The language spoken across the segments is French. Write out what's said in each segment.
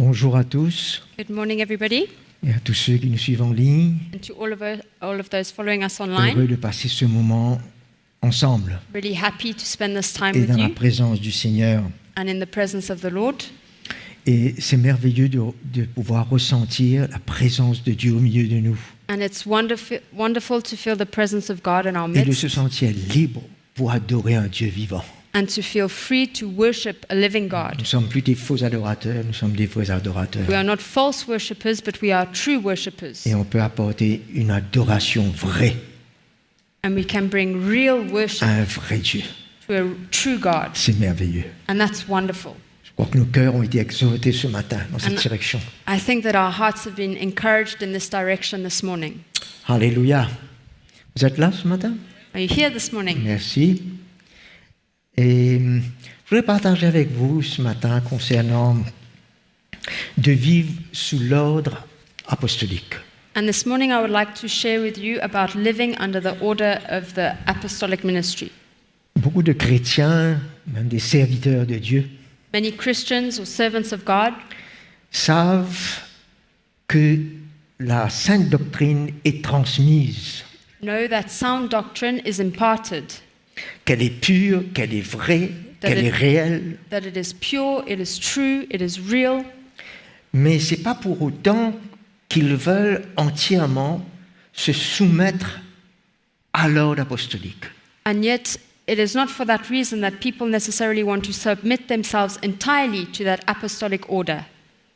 Bonjour à tous Good morning, everybody, et à tous ceux qui nous suivent en ligne. and to all of those following us Heureux online. de passer ce moment ensemble Really happy to spend this time et with dans la you présence du Seigneur. and in the presence of the Lord. Et c'est merveilleux de pouvoir ressentir la présence de Dieu au milieu de nous And it's wonderful to feel the presence of God in our et de se midst sentir libre pour adorer un Dieu vivant. and to feel free to worship a living God. Nous ne sommes plus des faux adorateurs, nous sommes des vrais adorateurs. We are not false worshippers, but we are true worshippers. Et on peut apporter une adoration vraie And we can bring real à worship un vrai Dieu. to a true God. C'est merveilleux. And that's wonderful. Je crois que nos cœurs ont été exhortés ce matin dans cette Amen. direction. I think that our hearts have been encouraged in this direction this morning. Alléluia. Vous êtes là ce matin? Are you here this morning? Merci. Et je voudrais partager avec vous ce matin concernant de vivre sous l'ordre apostolique. And this morning I would like to share with you about living under the order of the apostolic ministry. Beaucoup de chrétiens, même des serviteurs de Dieu, Many Christians or servants of God savent que la sainte doctrine est transmise, know that sound doctrine is imparted, qu'elle est pure, qu'elle est vraie, qu'elle est réelle, that it is pure, it is true, it is real, mais ce n'est pas pour autant qu'ils veulent entièrement se soumettre à l'ordre apostolique. and yet it is not for that reason that people necessarily want to submit themselves entirely to that apostolic order.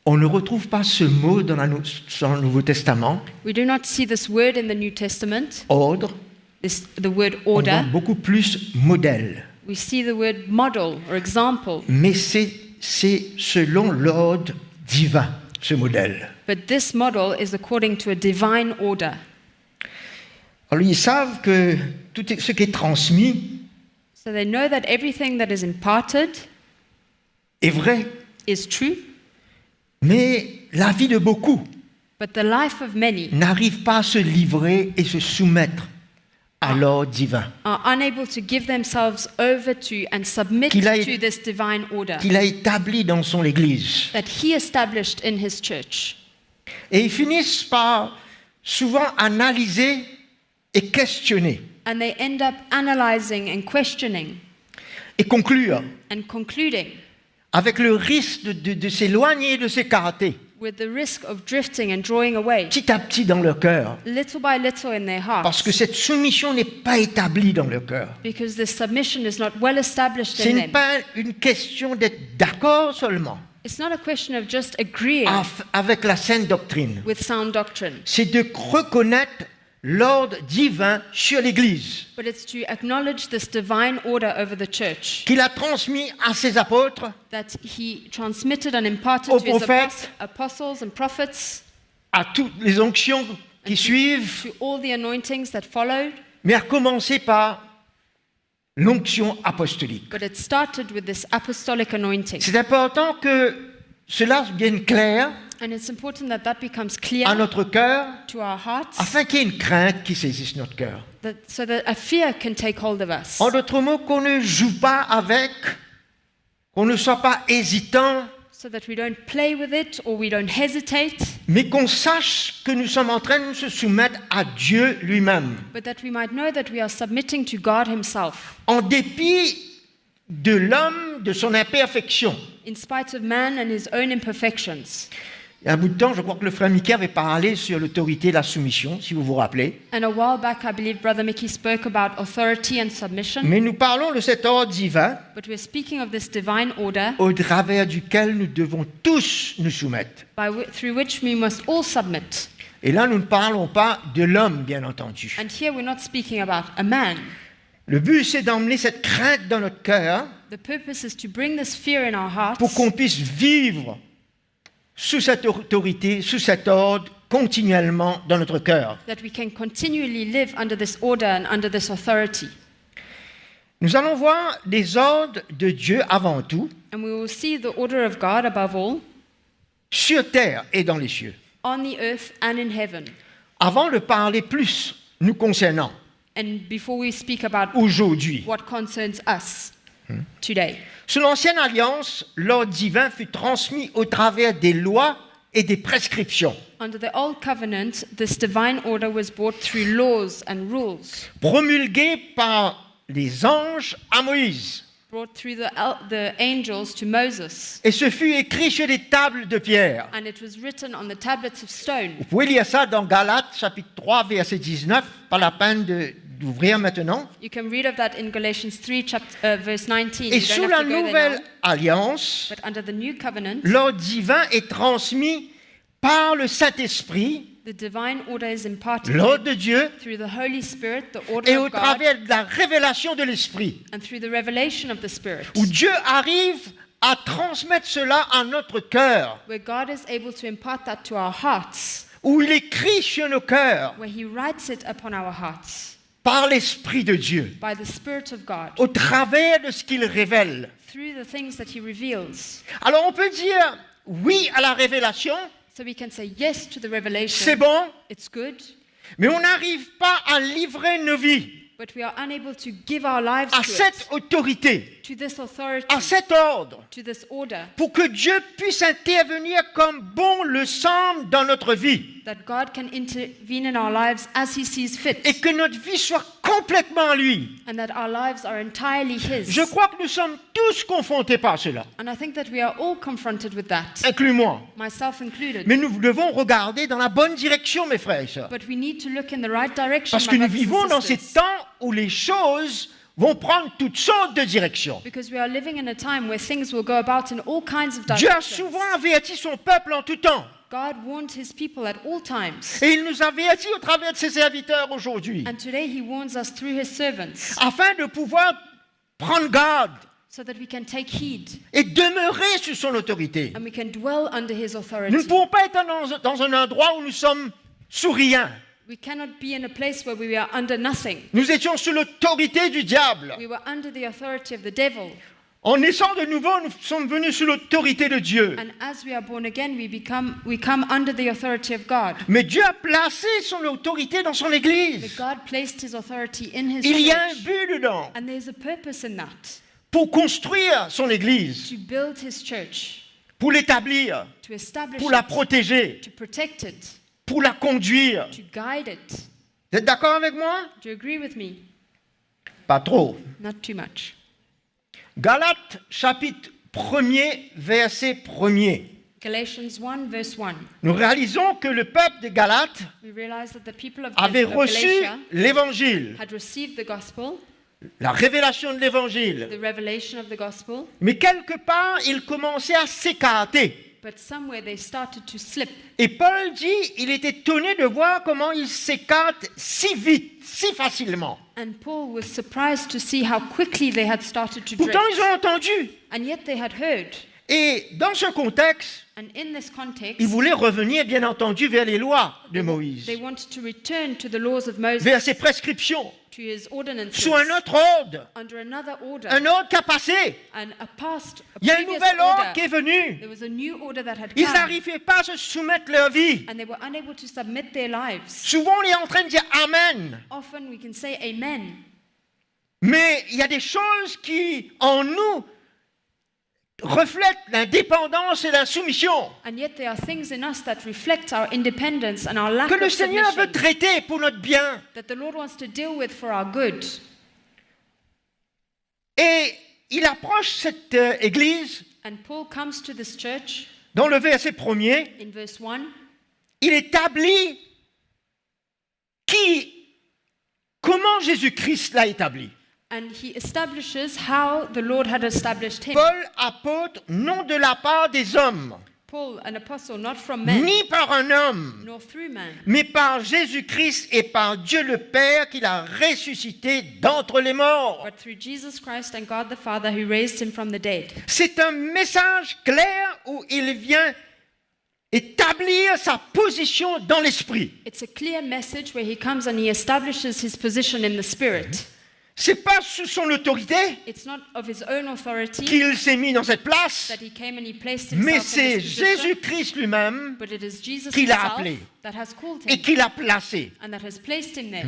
On ne retrouve pas ce mot dans le Nouveau Testament, We do not see this word in the New Testament, ordre, the word on voit order. beaucoup plus modèle. We see the word model or example, Mais c'est selon l'ordre divin, ce modèle. but this model is according to a divine order. Alors ils savent que tout ce qui est transmis So they know that everything that is imparted est vrai, is true, mais la vie de beaucoup but the life of many n'arrive pas à se livrer et se soumettre à l'ordre divin are unable to give themselves over to and submit Qu'il a- to this divine order qu'il a établi dans son Église. that he established in his church. Et ils finissent par souvent analyser et questionner And they end up analyzing and questioning et conclure and concluding avec le risque de s'éloigner de ces karatés with the risk of drifting and drawing away petit à petit dans leur cœur, little by little in their parce que hearts cette soumission n'est pas établie dans leur cœur. because this submission is not well established Ce in n'est them. pas une question d'être d'accord seulement It's not a question of just agreeing avec la sainte doctrine. with sound doctrine, C'est de reconnaître l'ordre divin sur l'Église, but it's to acknowledge this divine order over the church qu'il a transmis à ses apôtres, that he transmitted and imparted aux to his prophètes, apostles and prophets, à toutes les onctions qui suivent, to all the anointings that followed, mais à commencer par l'onction apostolique. but it started with this apostolic anointing. C'est important que cela devienne clair And it's important that that becomes à clear notre cœur, to our hearts, afin qu'il y ait une crainte qui saisisse notre cœur. so that a fear can take hold of us. En d'autres mots, qu'on ne joue pas avec, qu'on ne soit pas hésitant, So that we don't play with it or we don't hesitate, mais qu'on sache que nous sommes en train de se soumettre à Dieu lui-même. but that we might know that we are submitting to God himself, En dépit de l'homme, de son imperfection. in spite of man and his own imperfections. Il y a un bout de temps, je crois que le frère Mickey avait parlé sur l'autorité et la soumission, si vous vous rappelez. And a while back, I believe Brother Mickey spoke about authority and submission, Mais nous parlons de cet ordre divin but we're speaking of this divine order au travers duquel nous devons tous nous soumettre. through which we must all submit. Et là, nous ne parlons pas de l'homme, bien entendu. And here we're not speaking about a man. Le but, c'est d'emmener cette crainte dans notre cœur The purpose is to bring this fear in our hearts pour qu'on puisse vivre sous cette autorité, sous cet ordre, continuellement dans notre cœur. that we can continually live under this order and under this authority. Nous allons voir les ordres de Dieu avant tout, And we will see the order of God above all, sur terre et dans les cieux. on the earth and in heaven. Avant de parler plus nous concernant And before we speak about aujourd'hui, what concerns us, today. Sous l'Ancienne Alliance, l'ordre divin fut transmis au travers des lois et des prescriptions, Under the Old Covenant, this divine order was brought through laws and rules, promulguées par les anges à Moïse. brought through the angels to Moses, Et ce fut écrit sur des tables de pierre. and it was written on the tablets of stone. Vous pouvez lire ça dans Galates, chapitre 3, verset 19, pas la peine d'ouvrir maintenant. You can read of that in Galatians 3, verse 19. Et You sous don't la have to go there nouvelle now. alliance, But under the new covenant, l'ordre divin est transmis par le Saint-Esprit, the divine order is imparted l'ordre de Dieu, through the Holy Spirit, the order et au of God, travers de la révélation de l'Esprit, and through the revelation of the Spirit, où Dieu arrive à transmettre cela à notre cœur, where God is able to impart that to our hearts, où il écrit sur nos cœurs where He writes it upon our hearts par l'Esprit de Dieu, by the Spirit of God, au travers de ce qu'il révèle. through the things that He reveals. Alors on peut dire oui à la révélation, So we can say yes to the c'est revelation. bon, It's good, mais on n'arrive pas à livrer nos vies but we are unable to give our lives à to cette autorité, to this authority, à cet ordre, to this order, pour que Dieu puisse intervenir comme bon le semble dans notre vie that God can intervene in our lives as He sees fit, et que notre vie soit complètement à lui. and that our lives are entirely His. Je crois que nous sommes tous confrontés par cela, And I think that we are all confronted with that, inclus-moi. myself included. Mais nous devons regarder dans la bonne direction, mes frères et sœurs, But we need to look in the right direction, parce que my nous brothers and vivons dans ces sisters, temps où les choses vont prendre toutes sortes de directions. because we are living in a time where things will go about in all kinds of Dieu a directions. souvent averti son peuple en tout temps. God warned His people at all times, Et il nous avertit au travers de ses serviteurs aujourd'hui, and today He warns us through His servants, afin de pouvoir prendre garde so that we can take heed et demeurer sous son autorité. and we can dwell under His Nous ne authority. pouvons pas être dans un endroit où nous sommes sous rien. We cannot be in a place where we are under nothing. Nous étions sous l'autorité du diable. We were under the authority of the devil. En naissant de nouveau, nous sommes venus sous l'autorité de Dieu. And as we are born again, we come under the authority of God. Mais Dieu a placé son autorité dans son But Église. God placed His authority in His Il y a un church. but dedans, And there's a purpose in that, pour construire son Église, to build His church, pour l'établir, to establish pour la it, protéger, to protect it, pour la conduire. to guide it. Vous êtes d'accord avec moi? Do you agree with me? Pas trop. Not too much. Galates chapitre 1er, verset 1er. Galatians 1, verse 1. Nous réalisons que le peuple de Galates We realize that the people of avait reçu Galatia l'évangile, had received the gospel, la révélation de l'évangile. the revelation of the gospel, Mais quelque part, ils commençaient à s'écarter. but somewhere they started to slip. Et Paul dit, il est étonné de voir comment ils s'écartent si vite, si facilement. And Paul was surprised to see how quickly they had started to drift. Pourtant, ils ont entendu. And yet they had heard. Et dans ce contexte, And in this context, ils voulaient revenir, bien entendu, vers les lois de Moïse, they wanted to return to the laws of Moses, vers ses prescriptions, to his ordinances, sous un autre ordre, under another order, un ordre qui a passé. and a Il y a un previous nouvel ordre order. qui est venu. There was a new order that had Ils come, n'arrivaient pas à se soumettre leur vie. and they were unable to submit their lives. Souvent, on est en train de dire Amen. Often we can say amen, Mais il y a des choses qui, en nous, reflètent l'indépendance et la soumission and yet there are things in us that reflect our independence and our lack que le of Seigneur veut submission traiter pour notre bien. that the Lord wants to deal with for our good. Et il approche cette église And Paul comes to this church dans le verset 1er. in verse 1. Il établit comment Jésus-Christ l'a établi. And he establishes how the Lord had established him. Paul, apôtre, non de la part des hommes, Paul, an apostle, not from men, ni par un homme, nor through man, mais par Jésus-Christ et par Dieu le Père qu'il a ressuscité d'entre les morts. but through Jesus Christ and God the Father who raised him from the dead. C'est un message clair où il vient établir sa position dans l'esprit. It's a clear message where he comes and he establishes his position in the Spirit. C'est pas sous son autorité It's not of his own authority qu'il s'est mis dans cette place, that he came and he placed mais himself in c'est this position, Jésus-Christ lui-même but it is Jesus qui l'a himself appelé that has called et him qui l'a placé, and that has placed him there,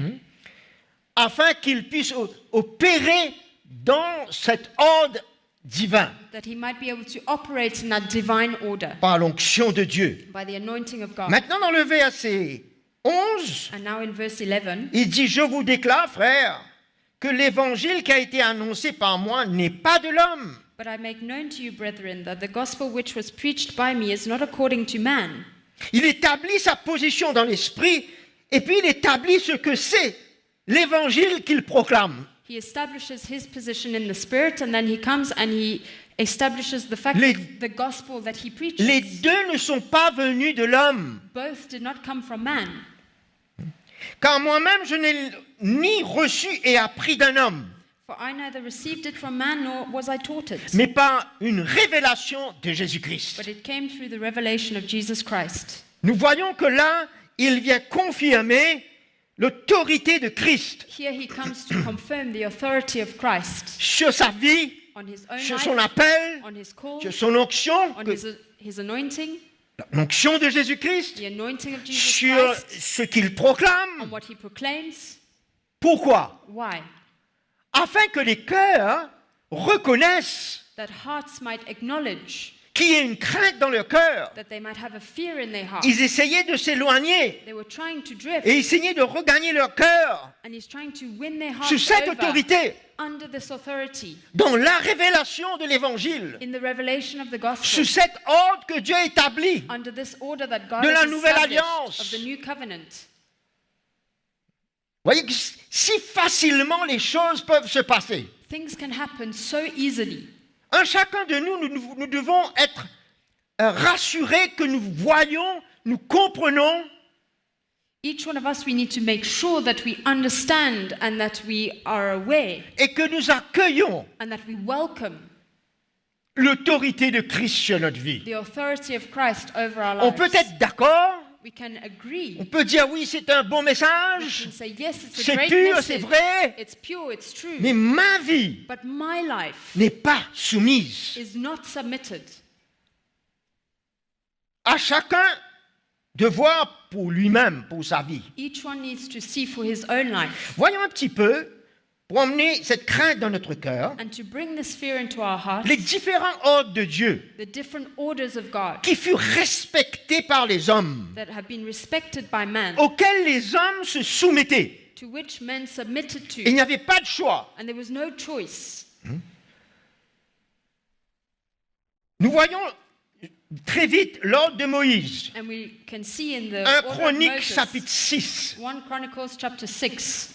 afin qu'il puisse opérer dans cet ordre divin that he might be able to operate in that divine order par l'onction de Dieu. by the anointing of God. Maintenant, dans le verset 11, And now in verse 11, il dit « Je vous déclare, frères, que l'évangile qui a été annoncé par moi n'est pas de l'homme. but I make known to you, brethren, that the gospel which was preached by me is not according to man. » Il établit sa position dans l'esprit et puis il établit ce que c'est l'évangile qu'il proclame. He establishes his position in the spirit, and then he comes and he establishes the fact Les- that the gospel that he preaches, Les deux ne sont pas venus de l'homme. both did not come from man. Car moi-même, je n'ai ni reçu et appris d'un homme, For I neither received it from man nor was I taught it, mais par une révélation de Jésus-Christ. but it came through the revelation of Jesus Christ. Nous voyons que là, il vient confirmer l'autorité de Christ Here he comes to confirm the authority of Christ sur sa vie, on his own sur life, son appel, on his call, sur son onction, on his anointing, l'onction de Jésus-Christ, the anointing of Jesus sur Christ, ce qu'il on proclame. what he proclaims. Pourquoi? Why? Afin que les cœurs reconnaissent That hearts might acknowledge, qu'il y ait une crainte dans leur cœur. that they might have a fear in their heart. Ils essayaient de s'éloigner They were trying to drift, et essayaient de regagner leur cœur and he's trying to win their hearts sous cette over autorité, under this authority, dans la révélation de l'Évangile, in the revelation of the gospel, sous cet ordre que Dieu établit. under this order that God de la has nouvelle established alliance. of the new covenant. Vous voyez que si facilement les choses peuvent se passer. Things can happen so easily. Un chacun de nous devons être rassurés que nous voyons, nous comprenons Each one of us, we need to make sure that we understand and that we are aware et que nous accueillons and that we welcome l'autorité de Christ sur notre vie. the authority of Christ over our On lives. peut être d'accord, We can agree. on peut dire oui, c'est un bon We message, can say, yes, it's a c'est great pur, c'est message. vrai, It's pure, it's true. mais ma vie But my life n'est pas soumise. is not submitted. À chacun de voir pour lui-même, pour sa vie. Each one needs to see for his own life. Voyons un petit peu, pour emmener cette crainte dans notre cœur, And to bring this fear into our hearts, les différents ordres de Dieu the different orders of God qui furent respectés par les hommes, that have been respected by man, auxquels les hommes se soumettaient. to which men submitted Il to, n'y avait pas de choix. and there was no choice. Nous voyons très vite l'ordre de Moïse. And we can see in the 1 order of Chroniques Moses, chapitre 6. 1 Chronicles chapter 6.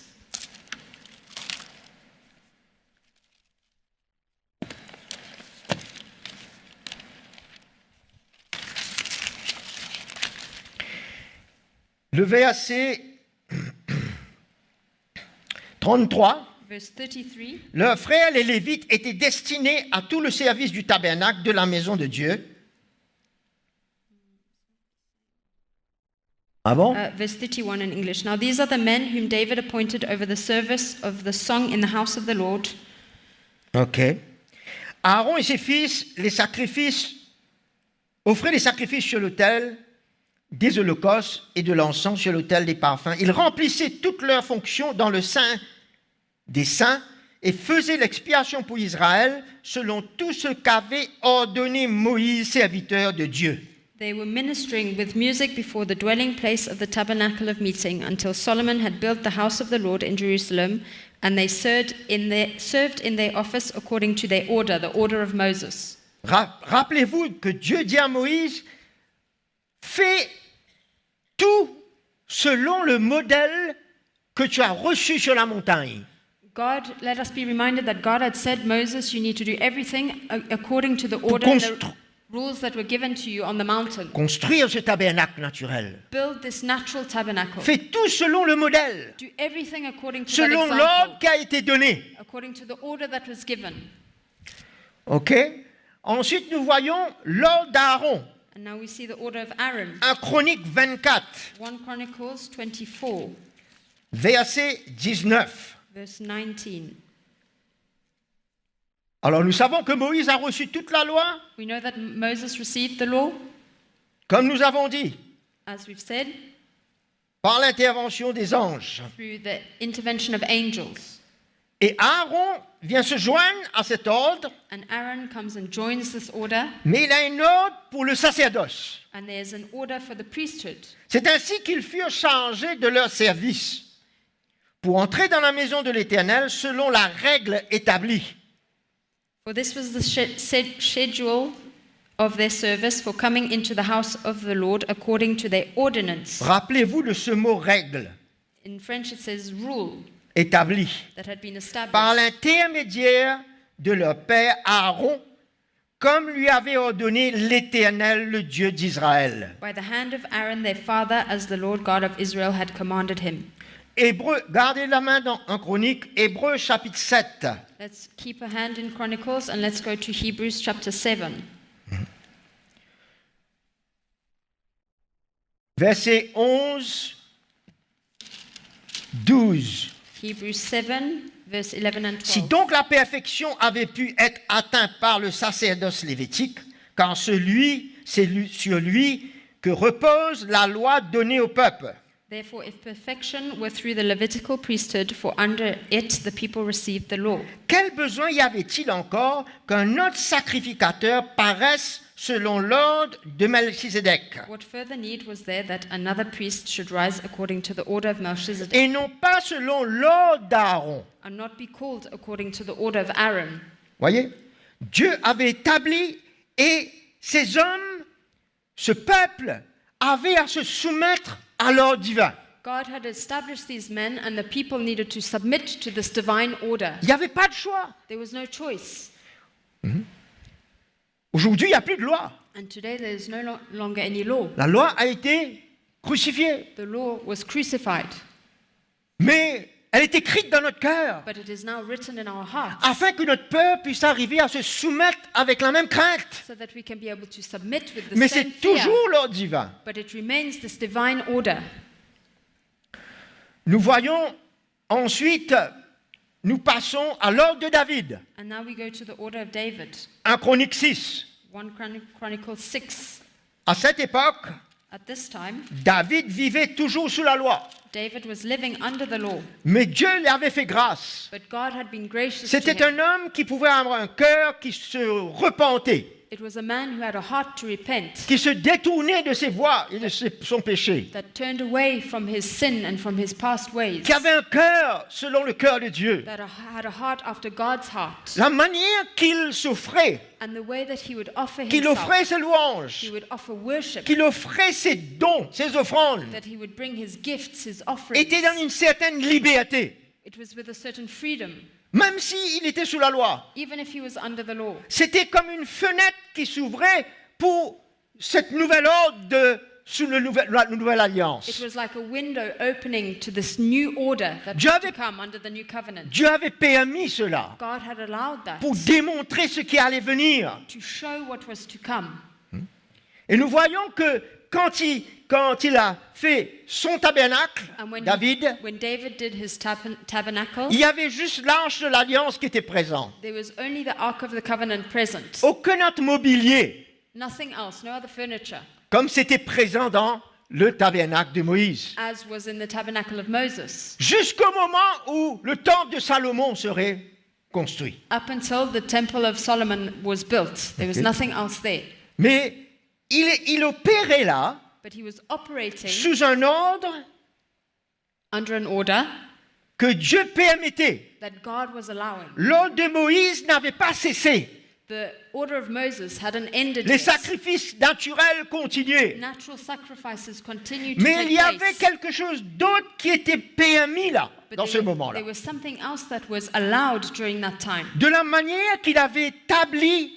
Le verset 33. Verse 33. Leurs frères les Lévites étaient destinés à tout le service du tabernacle de la maison de Dieu. Ah bon? Verse 31 in English. Now these are the men whom David appointed over the service of the song in the house of the Lord. Ok. Aaron et ses fils offraient les sacrifices sur l'autel des holocaustes et de l'encens sur l'autel des parfums. Ils remplissaient toutes leurs fonctions dans le Saint des Saints et faisaient l'expiation pour Israël selon tout ce qu'avait ordonné Moïse, serviteur de Dieu. They were ministering with music before the dwelling place of the tabernacle of meeting until Solomon had built the house of the Lord in Jerusalem, and they served in their office according to their order, the order of Moses. Rappelez-vous que Dieu dit à Moïse, fais tout selon le modèle que tu as reçu sur la montagne. God, let us be reminded that God had said, Moses, you need to do everything according to the order and the rules that were given to you on the mountain. Construire ce tabernacle naturel. Build this natural tabernacle. Fais tout selon le modèle, Do everything according to selon that l'ordre example, qui a été donné. according to the order that was given. OK? Ensuite, nous voyons l'ordre d'Aaron. And now we see the order of Aaron. 1 Chroniques 24, 1 Chronicles 24, verset 19. verse 19. Alors, nous savons que Moïse a reçu toute la loi, We know that Moses received the law, comme nous avons dit, as we've said, par l'intervention des anges. through the intervention of angels. Et Aaron vient se joindre à cet ordre, And Aaron comes and joins this order, mais il a un ordre pour le sacerdoce. and there's an order for the priesthood. C'est ainsi qu'ils furent changés de leur service pour entrer dans la maison de l'Éternel selon la règle établie. For this was the schedule of their service for coming into the house of the Lord according to their ordinance. Rappelez-vous de ce mot règle, In French it says rule, établie, that had been par established l'intermédiaire de leur père Aaron, comme lui avait ordonné l'Éternel, le Dieu d'Israël. by the hand of Aaron their father, as the Lord God of Israel had commanded him. Hébreux, gardez la main en Chronique, Hébreux chapitre 7. Let's keep a hand in Chronicles and let's go to Hebrews chapter 7. Versets 11, 12. Hebrews 7, verse 11 and 12. Si donc la perfection avait pu être atteinte par le sacerdoce lévitique, car c'est sur lui que repose la loi donnée au peuple. Therefore, if perfection were through the Levitical priesthood, for under it the people received the law, Quel besoin y avait-il encore qu'un autre sacrificateur paraisse selon l'ordre de Melchisédek, what further need was there that another priest should rise according to the order of Melchizedek, et non pas selon l'ordre d'Aaron? and not be called according to the order of Aaron? Voyez, Dieu avait établi et ces hommes, ce peuple, avait à se soumettre à l'ordre divin. God had established these men, and the people needed to submit to this divine order. Il n'y avait pas de choix. There was no choice. Aujourd'hui, il n'y a plus de loi. And today there is no longer any law. La loi a été crucifiée, The law was crucified, mais elle est écrite dans notre cœur, but it is now written in our hearts, afin que notre peuple puisse arriver à se soumettre avec la même crainte. so that we can be able to submit with the Mais same c'est fear. toujours l'ordre divin. But it remains this divine order. Nous voyons ensuite, nous passons à l'ordre de David, And now we go to the order of David. 1 Chronique 6. 1 Chronicles 6. À cette époque, At this time, David vivait toujours sous la loi, David was living under the law, mais Dieu lui avait fait grâce. but God had been gracious to C'était him. un homme qui pouvait avoir un cœur qui se repentait, It was a man who had a heart to repent, qui se détournait de ses voies et de son péché, that turned away from his sin and from his past ways, qui avait un cœur selon le cœur de Dieu. that had a heart after God's heart. La manière qu'il s'offrait, And the way that he would offer qu'il himself, offrait ses louanges, he would offer worship, qu'il offrait ses dons, ses offrandes, that he would bring his gifts, his offerings. était dans une certaine liberté, It was with a certain freedom, même s'il était sous la loi. even if he was under the law. C'était comme une fenêtre qui s'ouvrait pour cette nouvelle ordre sous la nouvelle It alliance. was like a window opening to this new order that Dieu was to avait- come under the new covenant. Dieu avait permis cela God had allowed that pour démontrer ce qui allait venir. to show what was to come. Et nous voyons que quand il a fait son tabernacle, And David, when David did his tabernacle, il y avait juste l'arche de l'alliance qui était présent. there was only the Ark of the Covenant present. Aucun autre mobilier, Nothing else, no other furniture, comme c'était présent dans le tabernacle de Moïse. as was in the tabernacle of Moses, Jusqu'au moment où le temple de Salomon serait construit. up until the temple of Solomon was built. There was Okay. nothing else there. Mais il opérait là But he was operating sous un ordre under an order que Dieu permettait. that God was allowing. L'ordre de Moïse n'avait pas cessé. The order of Moses hadn't ended Les yet. sacrifices naturels continuaient. Natural sacrifices continued to Mais il take y avait place. quelque chose d'autre qui était permis là, But dans ce there moment-là. was something else that was allowed during that time. De la manière qu'il avait établi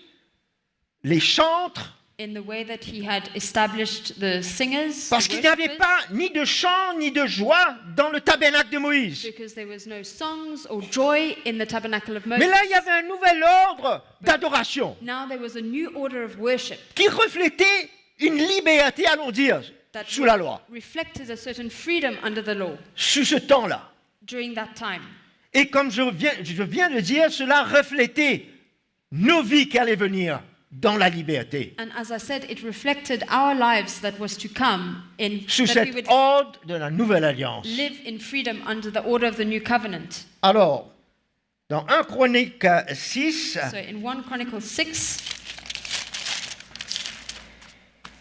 les chantres, In the way that he had established the singers, parce the qu'il n'y avait worshippers, pas ni de chant ni de joie dans le tabernacle de Moïse. because there was no songs or joy in the tabernacle of Moses. Mais là, il y avait un nouvel ordre d'adoration Now there was a new order of worship qui reflétait une liberté, allons dire, that sous la loi, reflected a certain freedom under the law sous ce temps-là. during that time. Et comme je viens de dire, cela reflétait nos vies qui allaient venir dans la liberté, And as I said, it reflected our lives that was to come in sous that we cet would ordre de la nouvelle alliance. live in freedom under the order of the new covenant. Alors, Dans 1 Chronique 6, So in 1 Chronicles 6,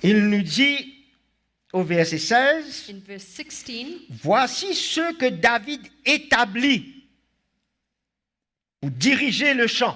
il nous dit au verset 16, in verse 16, « Voici ceux que David établit pour diriger le chant. »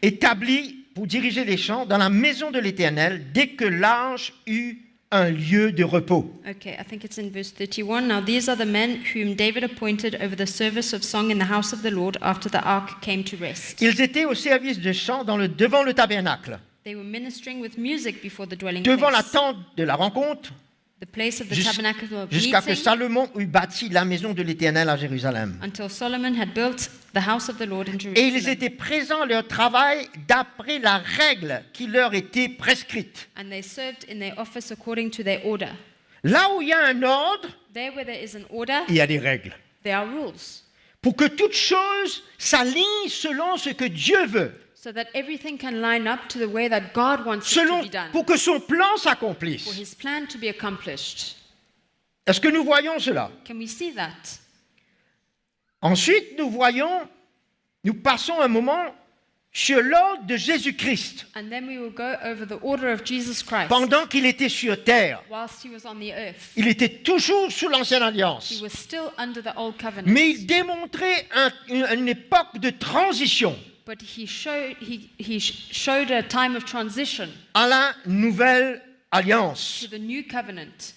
Établit pour diriger les chants dans la maison de l'Éternel dès que l'arche eut un lieu de repos. okay, I think it's in verse 31. Now these are the men whom David appointed over the service of song in the house of the Lord after the ark came to rest. Ils étaient au service de chant devant le tabernacle, They were ministering with music before the dwelling devant la place, tente de la rencontre, the place of the jus- tabernacle of jusqu'à que meeting, Salomon eut bâti la maison de l'Éternel à Jérusalem. until Solomon had built the house of the Lord in Et ils Jerusalem. étaient présents à leur travail d'après la règle qui leur était prescrite. And they served in their office according to their order. Là où il y a un ordre, There where there is an order, il y a des règles. there are rules. Pour que toute chose s'aligne selon ce que Dieu veut, So that everything can line up to the way that God wants it to be done. pour que son plan For s'accomplisse. his plan to be accomplished. Est-ce que nous voyons cela? Can we see that? Ensuite, nous passons un moment sur l'ordre de Jésus-Christ And then we will go over the order of Jesus Christ. pendant qu'il était sur terre. Whilst he was on the earth, Il était toujours sous l'Ancienne he Alliance, was still under the old covenant. mais il démontrait une époque de transition But he showed a time of transition à la Nouvelle to Alliance. the new covenant.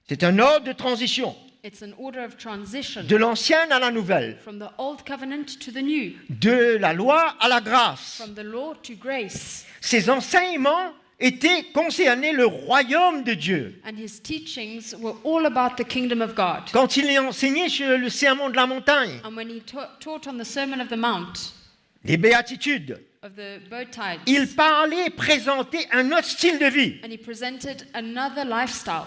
C'est un ordre de transition It's an order of transition de l'ancienne à la nouvelle, from the old covenant to the new, de la loi à la grâce. from the law to grace. Ces enseignements étaient concernés le royaume de Dieu. And his teachings were all about the kingdom of God. Quand il est enseigné sur le sermon de la montagne, And when he taught on the Sermon of the Mount, les béatitudes, of the bow tides, il parlait, présentait un autre style de vie, and he presented another lifestyle,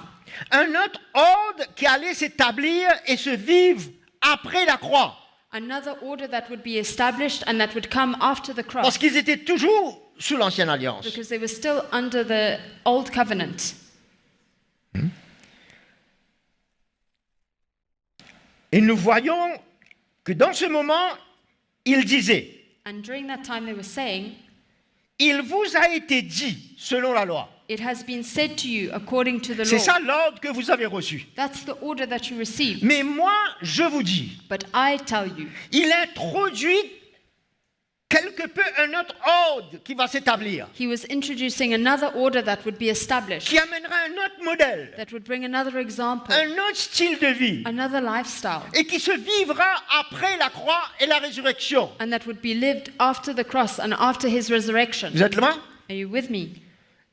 un autre ordre qui allait s'établir et se vivre après la croix. another order that would be established and that would come after the Parce cross, qu'ils étaient toujours sous l'ancienne alliance. because they were still under the old covenant. Et nous voyons que dans ce moment, il disait, And during that time they were saying, il vous a été dit selon la loi. it has been said to you according to the C'est law. ça l'ordre que vous avez reçu. That's the order that you received. Mais moi, je vous dis, But I tell you, il introduit quelque peu un autre ordre qui va s'établir, he was introducing another order that would be established, qui amènera un autre modèle, that would bring another example, un autre style de vie, another lifestyle, et qui se vivra après la croix et la résurrection. and that would be lived after the cross and after his resurrection. Vous êtes là? Are you with me?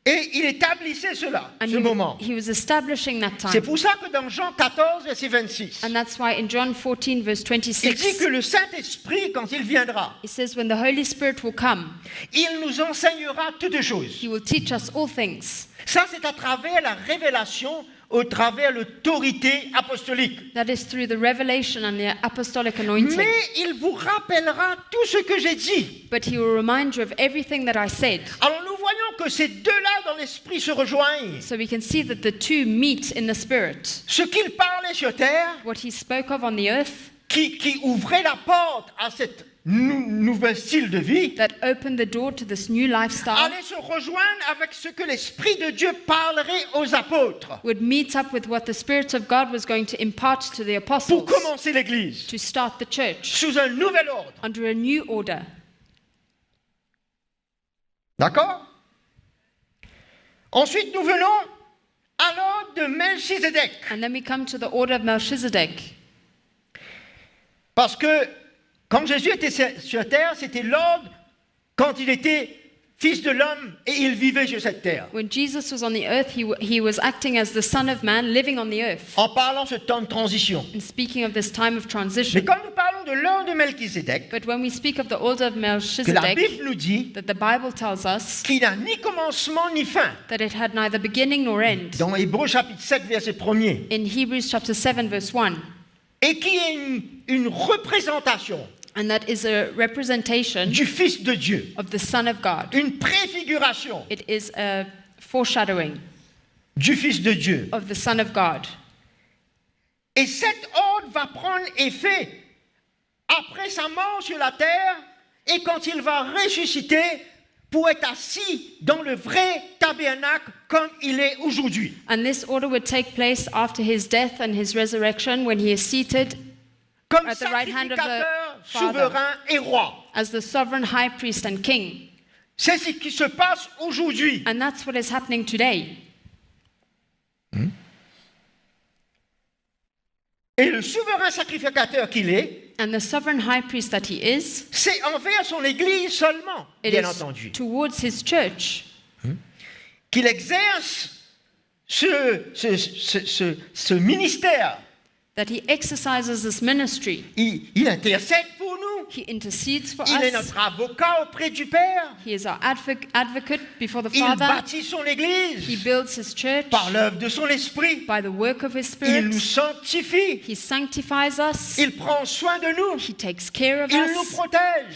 Et il établissait cela, And ce moment. he was establishing that C'est time. pour ça que dans Jean 14, verset 26, And that's why in John 14, verse il dit 26, que le Saint-Esprit, quand il viendra, it says, when the Holy Spirit will come, il nous enseignera toutes choses. he will teach us all things. Ça, c'est à travers la révélation, au travers l'autorité apostolique. That is through the revelation and the apostolic anointing. Mais il vous rappellera tout ce que j'ai dit. But he will remind you of everything that I said. Alors nous voyons que ces deux-là dans l'esprit se rejoignent. So we can see that the two meet in the Spirit. Ce qu'il parlait sur terre, What he spoke of on the earth, qui ouvrait la porte à cette nouvel style de vie, that opened the door to this new lifestyle, allait se rejoindre avec ce que l'Esprit de Dieu parlerait aux apôtres would meet up with what the Spirit of God was going to impart to the pour apostles commencer l'Église to start the church sous un nouvel ordre. under a new order. D'accord? Ensuite, nous venons à l'ordre de Melchizedek. And then we come to the order of Melchizedek. Parce que quand Jésus était sur terre, c'était l'ordre quand il était fils de l'homme et il vivait sur cette terre. When Jesus was on the earth, he was acting as the Son of Man living on the earth En parlant de ce temps de transition. and speaking of this time of Mais transition. quand nous parlons de l'ordre de Melchizedek, But when we speak of the order of que la Melchizedek, Bible nous dit that the Bible tells us qu'il n'a ni commencement ni fin. that it had neither beginning nor end. Dans Hébreux chapitre 7, verset 1er. In Hebrews chapter 7, verse 1. Et qui est une représentation And that is a representation du Fils de Dieu. of the Son of God. Une préfiguration It is a foreshadowing du Fils de Dieu. of the Son of God. Et cet ordre va prendre effet après sa mort sur la terre et quand il va ressusciter pour être assis dans le vrai tabernacle comme il est aujourd'hui. And this order would take place after his death and his resurrection when he is seated Comme at the right hand of the sacrificateur, Father. souverain et roi. as the sovereign high priest and king. C'est ce qui se passe aujourd'hui. And that's what is happening today. Et le souverain sacrificateur qu'il est, And the sovereign high priest that he is, c'est envers son Église seulement, it bien is entendu, towards his church qu'il exerce ce ministère. that he exercises this ministry. Il intercède pour nous. He intercedes for Il est us. notre avocat auprès du Père. He is our advocate before the Il Father. bâtit son He Église builds his church par l'œuvre de son Esprit. by the work of his Il nous Spirit. sanctifie. He sanctifies us. Il prend soin de nous. He takes care of Il nous us.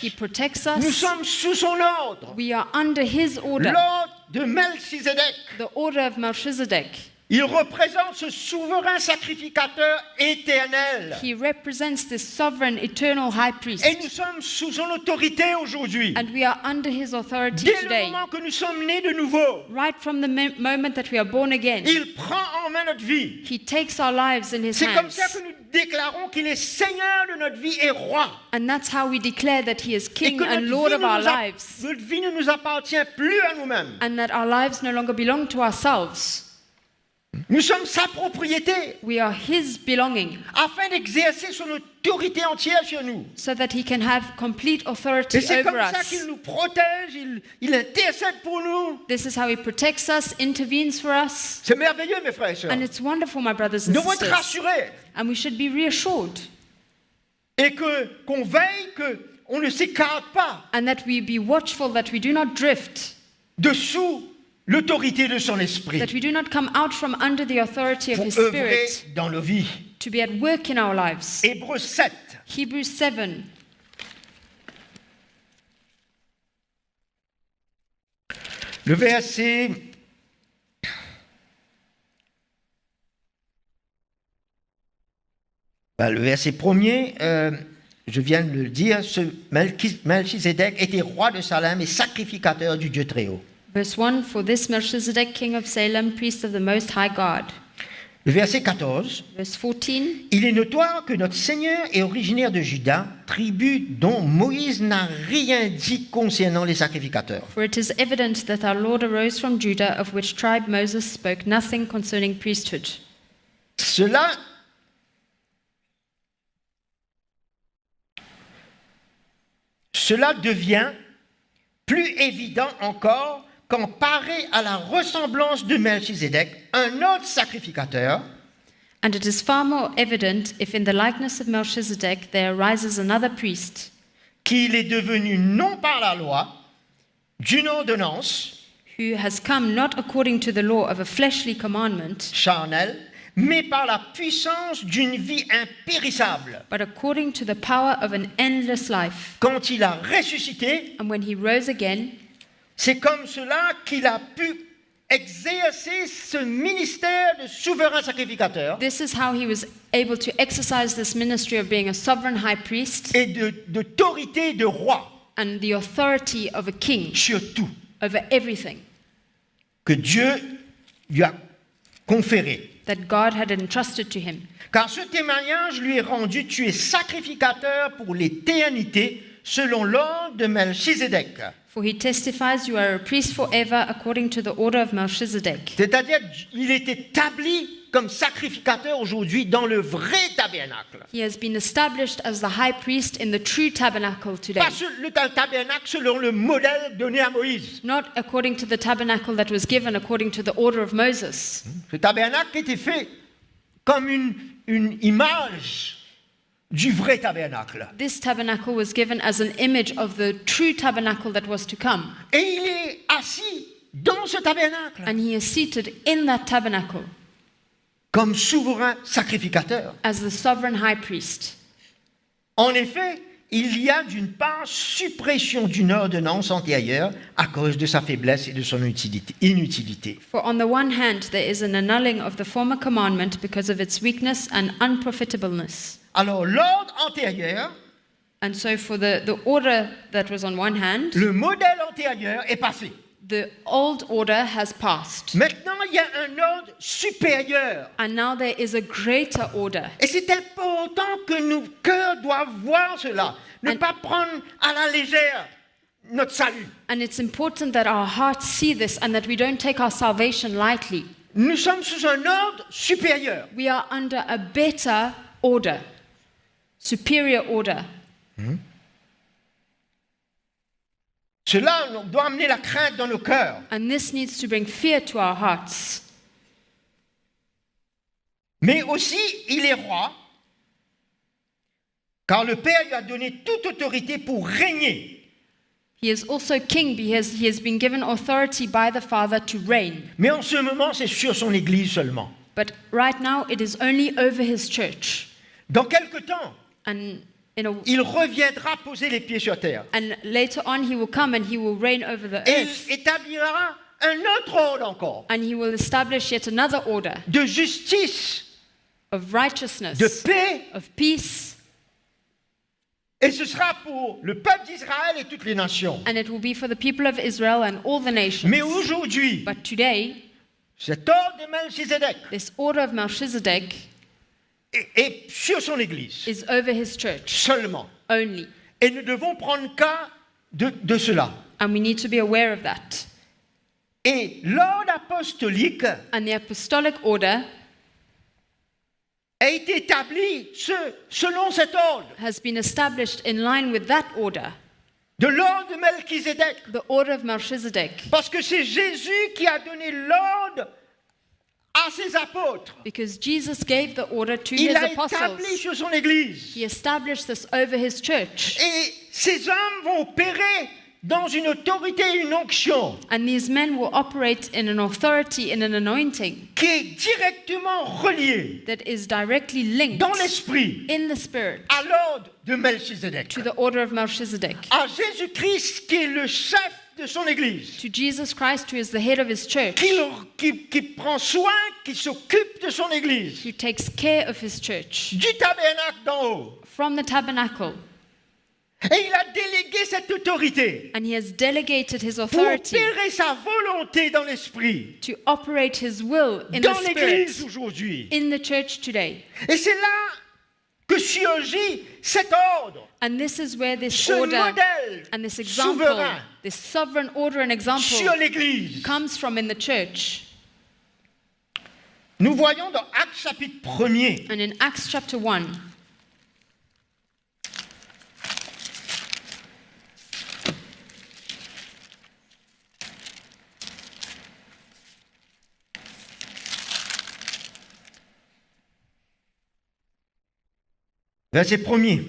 He protège. protects Nous us. sommes sous son ordre. We are under his order, L'ordre de Melchizedek. the order of Melchizedek. Il représente ce souverain sacrificateur éternel. He represents this sovereign, eternal high priest. Et nous sommes sous son autorité aujourd'hui. And we are under his authority Dès le today. moment que nous sommes nés de nouveau, Right from the moment that we are born again, il prend en main notre vie. he takes our lives in his C'est comme hands. ça que nous déclarons qu'il est Seigneur de notre vie et roi. And that's how we declare that he is Et king que and notre lord vie, of our lives. notre vie ne nous appartient plus à nous-mêmes. And that our lives no longer belong to ourselves. Nous sommes sa propriété We are his belonging, afin d'exercer son autorité entière sur nous. so that he can have complete authority Et c'est over comme ça us. qu'il nous protège, il intercède pour nous. This is how he protects us, intervenes for us. C'est merveilleux, mes frères et sœurs. And it's wonderful, my brothers Nous and devons être sisters. rassurés And we should be reassured. et qu'on veille qu'on ne s'écarte pas And that we be watchful, that we do not drift, dessous l'autorité de son esprit that we do not come out from under the authority of pour his œuvrer Spirit dans nos vies. to be at work in our lives. Hébreux 7. Hebrews 7. Le verset le verset premier, je viens de le dire, ce Melchizedek était roi de Salem et sacrificateur du Dieu très haut. Verse 1, For this Melchizedek, king of Salem, priest of the Most High God. Le verset 14, Verse 14, il est notoire que notre Seigneur est originaire de Juda, tribu dont Moïse n'a rien dit concernant les sacrificateurs. For it is evident that our Lord arose from Judah, of which tribe Moses spoke nothing concerning priesthood. Cela devient plus évident encore comparé à la ressemblance de Melchizedek, un autre sacrificateur, And it is far more evident if in the likeness of Melchizedek there arises another priest, qu'il est devenu non par la loi, d'une ordonnance who has come not according to the law of a fleshly commandment, charnelle, mais par la puissance d'une vie impérissable. but according to the power of an endless life. Quand il a ressuscité, And when he rose again, c'est comme cela qu'il a pu exercer ce ministère de souverain sacrificateur this is how he was able to exercise this ministry of being a sovereign high priest et d'autorité de roi and the authority of a king sur tout over everything que Dieu lui a conféré. that God had entrusted to him. Car ce témoignage lui est rendu, tu es sacrificateur pour l'éternité selon l'ordre de Melchizedek. For he testifies, you are a priest forever according to the order of Melchizedek. C'est-à-dire il est établi comme sacrificateur aujourd'hui dans le vrai tabernacle. He has been established as the high priest in the true tabernacle today. Pas le tabernacle selon le modèle donné à Moïse. Not according to the tabernacle that was given according to the order of Moses. Le tabernacle était fait comme une image du vrai tabernacle. This tabernacle was given as an image of the true tabernacle that was to come. Et il est assis dans ce tabernacle And he is seated in that tabernacle comme souverain sacrificateur. as the sovereign high priest. En effet, il y a d'une part suppression d'une ordonnance antérieure à cause de sa faiblesse et de son inutilité. For on the one hand, there is an annulling of the former commandment because of its weakness and unprofitableness. Alors l'ordre antérieur And so for the order that was on one hand, le modèle antérieur est passé. the old order has passed. Maintenant, il y a un ordre supérieur. And now there is a greater order. Et c'est important que nos cœurs doivent voir cela. Ne pas prendre à la légère notre salut. And it's important that our hearts see this and that we don't take our salvation lightly. Nous sommes sous un ordre supérieur. We are under a better order, superior order. Cela doit amener la crainte dans nos cœurs. And this needs to bring fear to our hearts. Mais aussi, il est roi, car le Père lui a donné toute autorité pour régner. He is also king because he has been given authority by the Father to reign. Mais en ce moment, c'est sur son Église seulement. But right now it is only over his church. Dans quelque temps, And il reviendra poser les pieds sur terre. and later on he will come and he will reign over the Et earth. il établira un autre ordre encore, And he will establish yet another order de justice, of righteousness, de paix, of peace, et ce sera pour le peuple d'Israël et toutes les nations. and it will be for the people of Israel and all the nations. Mais aujourd'hui, But today, cet ordre de Melchizedek this order of Melchizedek est sur son Église is over his church seulement. only. Et nous devons prendre cas de cela. And we need to be aware of that. Et l'ordre apostolique And the apostolic order a été établi selon cet ordre, has been established in line with that order, de l'ordre de Melchizedek. the order of Melchizedek, Parce que c'est Jésus qui a donné l'ordre à ses apôtres. because Jesus gave the order to Il his a établi apostles. sur son Église. He established this over his church. Et ces hommes vont opérer dans une autorité et une onction And these men will operate in an authority, in an anointing qui est directement reliée that is directly linked dans l'esprit in the spirit à l'ordre de Melchizedek. to the order of Melchizedek, À Jésus-Christ qui est le chef de son Église, to Jesus Christ, who is the head of his church, qui prend soin, qui s'occupe de son Église, who takes care of his church du tabernacle d'en haut. from the tabernacle. Et il a délégué cette autorité And he has delegated his pour authority opérer sa volonté dans l'esprit, to operate his will in the dans l'Église spirit aujourd'hui. in the church today. Et c'est là que surgit cet ordre, And this is where this ce order modèle and this example, souverain this sovereign order and sur example l'Église. comes from in the church. Nous voyons dans Actes chapitre 1er, And in Acts chapter 1, verset 1er.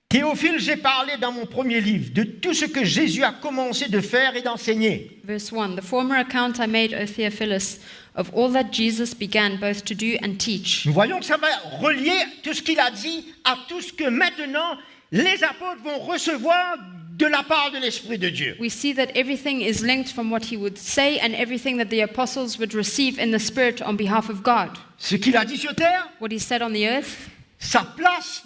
Théophile, j'ai parlé dans mon premier livre de tout ce que Jésus a commencé de faire et d'enseigner. verse 1, the former account I made, O Theophilus, of all that Jesus began both to do and teach. Nous voyons que ça va relier tout ce qu'il a dit à tout ce que maintenant les apôtres vont recevoir de la part de l'Esprit de Dieu. We see that everything is linked from what he would say and everything that the apostles would receive in the Spirit on behalf of God. Ce qu'il a dit sur terre, What he said on the earth, sa place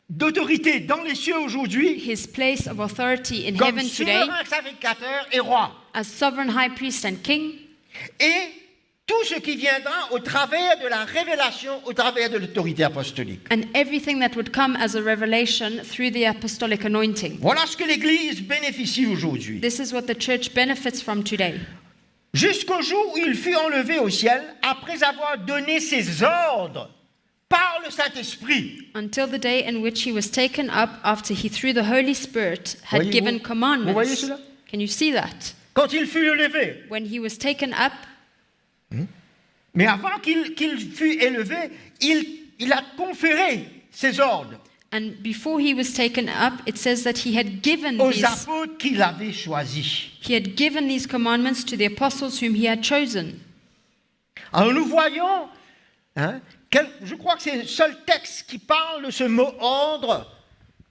d'autorité dans les cieux aujourd'hui, his place of authority in comme heaven today souverain sacrificateur et roi. as sovereign high priest and king, Et tout ce qui viendra au travers de la révélation, au travers de l'autorité apostolique. and everything that would come as a revelation through the apostolic anointing. Voilà ce que l'Église bénéficie aujourd'hui. This is what the church benefits from today. Jusqu'au jour où il fut enlevé au ciel, après avoir donné ses ordres par le Saint-Esprit. Until the day in which he was taken up after he through the Holy Spirit had Voyez-vous? given Vous voyez commandments. cela? Can you see that? Quand il fut élevé. When he was taken up, Mais avant qu'il fût élevé, il a conféré ses ordres and before he was taken up, it says that he had given aux these apôtres qu'il avait choisis. commandments to the apostles whom he had chosen. Alors nous voyons, je crois que c'est le seul texte qui parle de ce mot ordre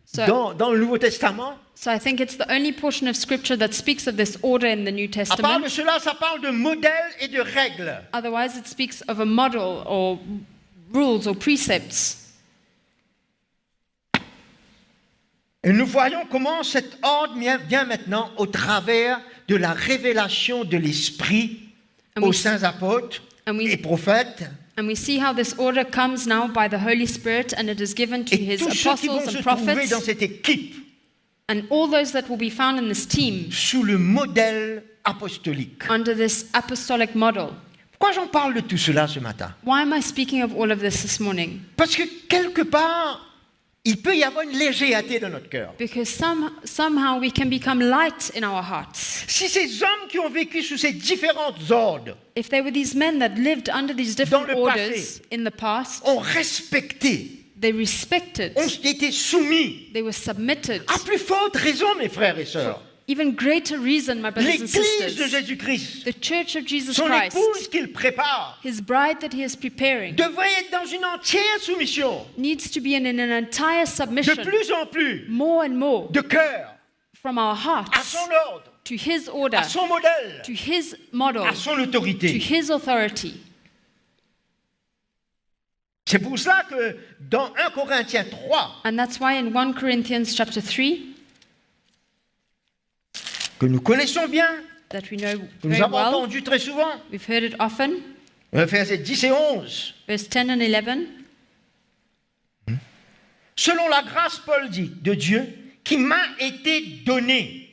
So, dans le Nouveau Testament. so I think it's the only portion of scripture that speaks of this order in the New À part de Testament. cela, ça parle de modèles et de règles. Otherwise, it speaks of a model or rules or precepts. Et nous voyons comment cet ordre vient maintenant au travers de la révélation de l'Esprit And aux we- saints apôtres and et we, prophètes. and we see how this order comes now by the Holy Spirit, and it is given to Et his tous ceux qui vont apostles se and trouver prophets, dans cette équipe and all those that will be found in this team sous le modèle apostolique. under this apostolic model. Pourquoi j'en parle de tout cela ce matin? Why am I speaking of all of this morning? Parce que quelque part, il peut y avoir une légèreté dans notre cœur. Because somehow we can become light in our hearts. Si ces hommes qui ont vécu sous ces différents ordres If there were these men that lived under these Dans different le orders passé. in the past, ont respecté, they respected, ont été soumis, they were submitted. à plus forte raison, mes frères et sœurs, Even greater reason, my brothers and l'Église de sisters, Jésus-Christ, the Church of Jesus son Christ, épouse qu'il prépare, his bride that he is preparing, devrait être dans une entière soumission, needs to be in an entire de submission, plus en plus, more and more, de cœur, from our à hearts son ordre, to his order, à son modèle, to his model, à son to autorité. his authority. C'est pour cela que dans 1 Corinthiens 3, And that's why in 1 Corinthians chapter 3, que nous connaissons bien, that we know que nous very avons well, entendu très souvent, we've heard it often, versets 10 et 11, verse 10 and 11, selon la grâce, Paul dit, de Dieu, qui m'a été donnée.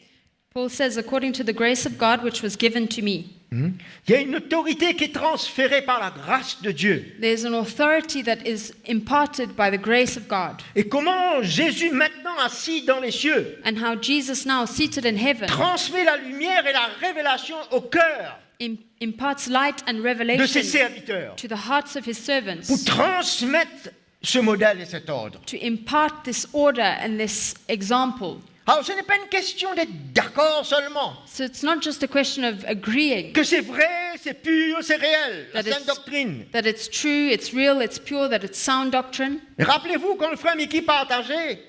Paul says, according to the grace of God which was given to me. Il y a une autorité qui est transférée par la grâce de Dieu. There's an authority that is imparted by the grace of God. Et comment Jésus, maintenant assis dans les cieux, And how Jesus, now seated in heaven, transmet la lumière et la révélation au cœur imparts light and de ses revelation serviteurs to the hearts of his pour servants, transmettre ce modèle et cet ordre. to impart this order and this example. Alors, ce n'est pas une question d'être d'accord seulement, So it's not just a question of agreeing que c'est vrai, c'est pur, c'est réel, la That sainte it's- doctrine. that it's true, it's real, it's pure, that it's sound doctrine. Et rappelez-vous, quand le frère Mickey partageait,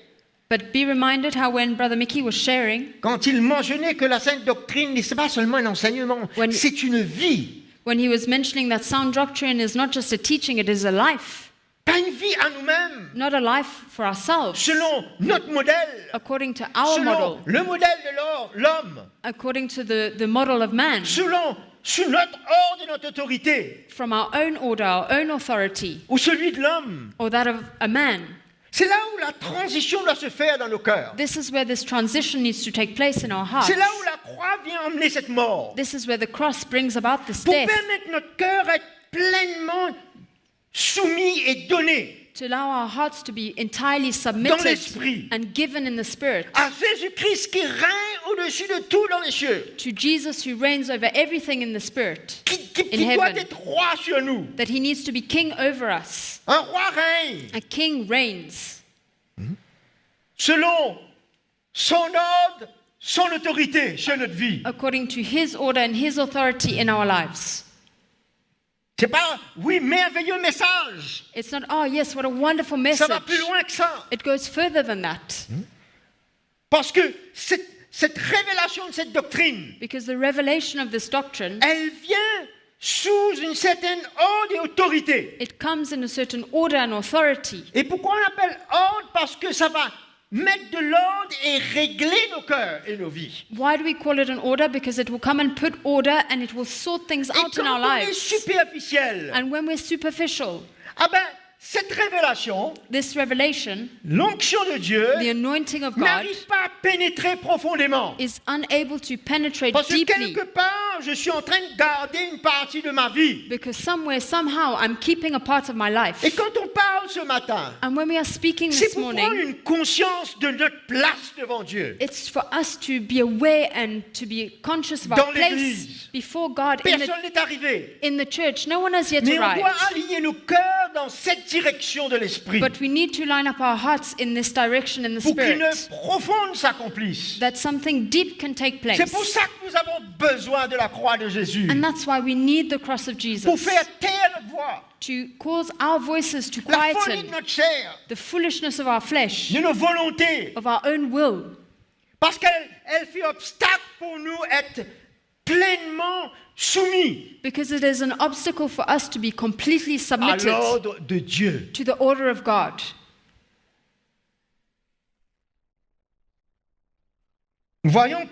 But be reminded how when Brother Mickey was sharing, quand il mentionnait que la sainte doctrine, ce n'est pas seulement un enseignement, When- c'est une vie. when he was mentioning that sound doctrine is not just a teaching, it is a life. Pas une vie à nous-mêmes, Not a life for ourselves, selon notre modèle, according to our selon model, le modèle de l'homme, according to the model of man, sous notre ordre et notre autorité, from our own order, our own authority, ou celui de l'homme. or that of a man. C'est là où la transition doit se faire dans nos cœurs. This is where this transition needs to take place in our hearts. C'est là où la croix vient emmener cette mort. This is where the cross brings about this Pour death, permettre notre cœur à être pleinement soumis et donné to allow our hearts to be entirely dans submitted l'esprit and given in the Spirit à Jésus-Christ qui règne au-dessus de tout dans les cieux, to Jesus who reigns over everything in the Spirit, qui In doit heaven. être roi sur nous. that he needs to be king over us. Un roi règne A king reigns selon son ordre, son autorité sur notre vie. according to his order and his authority in our lives. C'est pas, oui, merveilleux message. It's not, oh yes, what a wonderful Ça message. va plus loin que ça. It goes further than that. Parce que cette révélation de cette doctrine, Because the revelation of this doctrine, elle vient sous une certaine ordre et autorité. it comes in a certain order and authority. Et pourquoi on appelle ordre? Parce que ça va mettre de l'ordre et régler nos cœurs et nos vies. Why do we call it an order? Because it will come and put order and it will sort things Et out in quand our on est lives. superficiel, And when we're superficial, ah ben, cette révélation, this revelation, l'onction de Dieu, the anointing of God, n'arrive pas à pénétrer profondément. is unable to penetrate Parce que deeply. quelque part, je suis en train de garder une partie de ma vie. Because somewhere, somehow, I'm keeping a part of my life. Et quand on parle ce matin, And when we are speaking c'est this pour prendre morning, une conscience de notre place devant Dieu. it's for us to be aware and to be conscious of Dans our place l'Église. before God Personne n'est arrivé. in the church. No one has yet Mais on arrived. doit aligner nos cœurs dans cette direction de l'Esprit But we need to line up our hearts in this direction in the pour qu'une Spirit, œuvre profonde s'accomplisse. that something deep can take place. C'est pour ça que nous avons besoin de la croix de Jésus. And that's why we need the cross of Jesus, Pour faire taire notre voix, to cause our voices to la folie de quieten notre chair, the foolishness of our flesh, de nos volontés. of our own will, Parce qu'elle fait obstacle pour nous être pleinement soumis because it is an obstacle for us to be completely à submitted l'ordre de Dieu. to the order of God. Nous voyons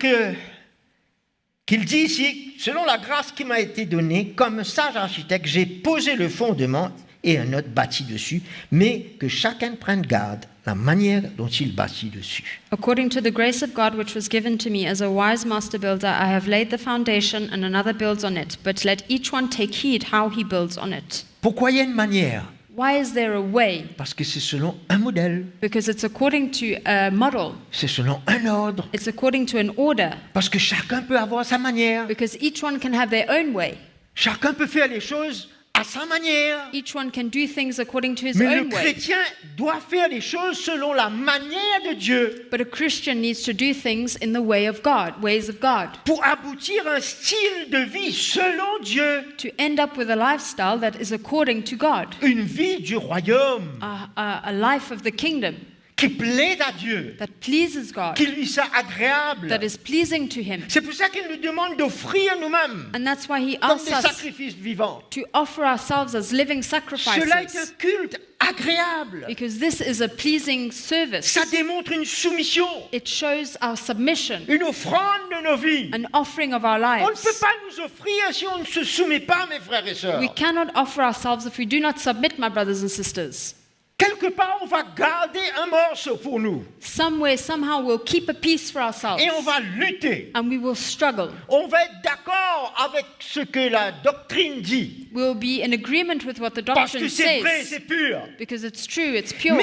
qu'il dit ici, selon la grâce qui m'a été donnée, comme sage architecte, j'ai posé le fondement et un autre bâti dessus, mais que chacun prenne garde la manière dont il bâtit dessus. According to the grace of God which was given to me as a wise master builder, I have laid the foundation and another builds on it. But let each one take heed how he builds on it. Pourquoi il y a une manière? Why is there a way? Parce que c'est selon un modèle, Because it's according to a model. c'est selon un ordre, It's according to an order. parce que chacun peut avoir sa manière, Because each one can have their own way. chacun peut faire les choses à sa manière. Each one can do things according to his Mais le own way. chrétien doit faire les choses selon la manière de Dieu But a Christian needs to do things in the way of God, ways of God, pour aboutir à un style de vie selon Dieu, to end up with a lifestyle that is according to God, une vie du royaume a life of the kingdom qui plaît à Dieu, that pleases God, qui lui soit agréable. that is pleasing to Him. C'est pour ça qu'il nous demande d'offrir nous-mêmes And that's why He comme asks des us sacrifices vivants. to offer ourselves as living Cela est un sacrifices, culte agréable. because this is a pleasing service. Ça démontre une soumission, It shows our submission, une offrande de nos vies. an offering of our On ne lives. peut pas nous offrir si on ne se soumet pas, mes frères et sœurs. We cannot offer ourselves if we do not submit, my brothers and sisters. Quelque part, on va garder un morceau pour nous Somewhere, somehow, we'll keep a piece for ourselves, et on va lutter. and we will struggle. On va être d'accord avec ce que la doctrine dit. We'll be in agreement with what the Parce que doctrine c'est vrai, says, c'est pur. because it's true, it's pure.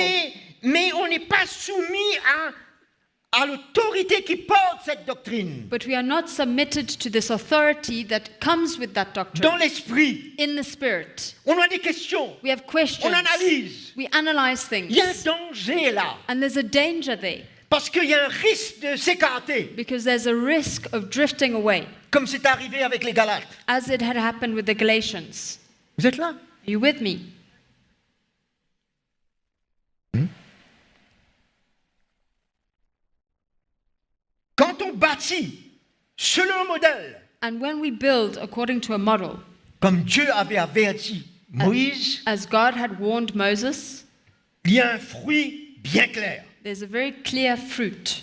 Mais on n'est pas soumis à l'autorité qui porte cette doctrine. But we are not submitted to this authority that comes with that Dans doctrine. l'esprit, In the spirit, on a des questions. we have questions. On analyse. We analyze Il y a un things. danger là. And there's a danger there, Parce qu'il y a un risque de s'écarter. because there's a risk of drifting away, Comme c'est arrivé avec les Galates. as it had happened with the Galatians. Vous êtes là? Are you with me? Quand on bâtit selon un modèle, And when we build according to a model, comme Dieu avait averti Moïse, as God had warned Moses, il y a un fruit bien clair. there's a very clear fruit.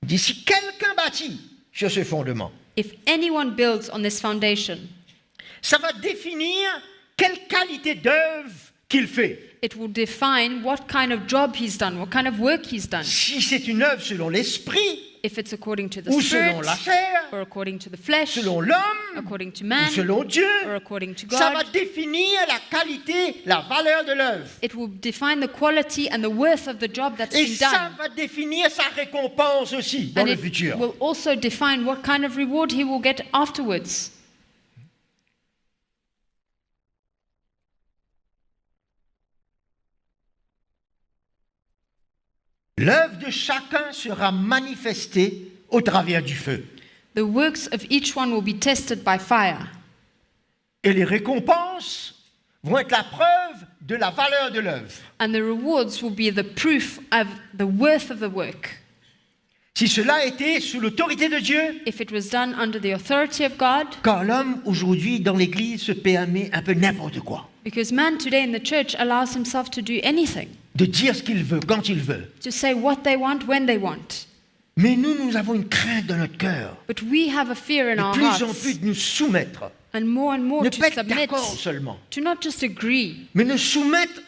Il dit, si quelqu'un bâtit sur ce fondement, If anyone builds on this foundation, ça va définir quelle qualité d'œuvre qu'il fait. it will define what kind of job he's done, what kind of work he's done. Si c'est une œuvre selon l'esprit, If it's according to the ou spirit, selon la chair, or according to the flesh, selon l'homme, according to ou man, selon Dieu, or according to ça va God, définir la qualité, la valeur de l'œuvre. it will define the quality and the worth of the job that's Et been ça done. va définir sa récompense aussi dans And le it futur. will also define what kind of reward he will get afterwards. L'œuvre de chacun sera manifestée au travers du feu. The works of each one will be tested by fire, Et les récompenses vont être la preuve de la valeur de l'œuvre. and the rewards will be the proof of the worth of the work. Si cela était sous l'autorité de Dieu, If it was done under the authority of God, car l'homme aujourd'hui dans l'Église se permet un peu n'importe quoi, because man today in the church allows himself to do anything, de dire ce qu'il veut, quand il veut. to say what they want when they want. Mais nous avons une crainte dans notre cœur, But we have a fear in de our plus en hearts, plus de nous soumettre, and more ne to pas être submit, d'accord seulement, to not just agree, mais nous soumettre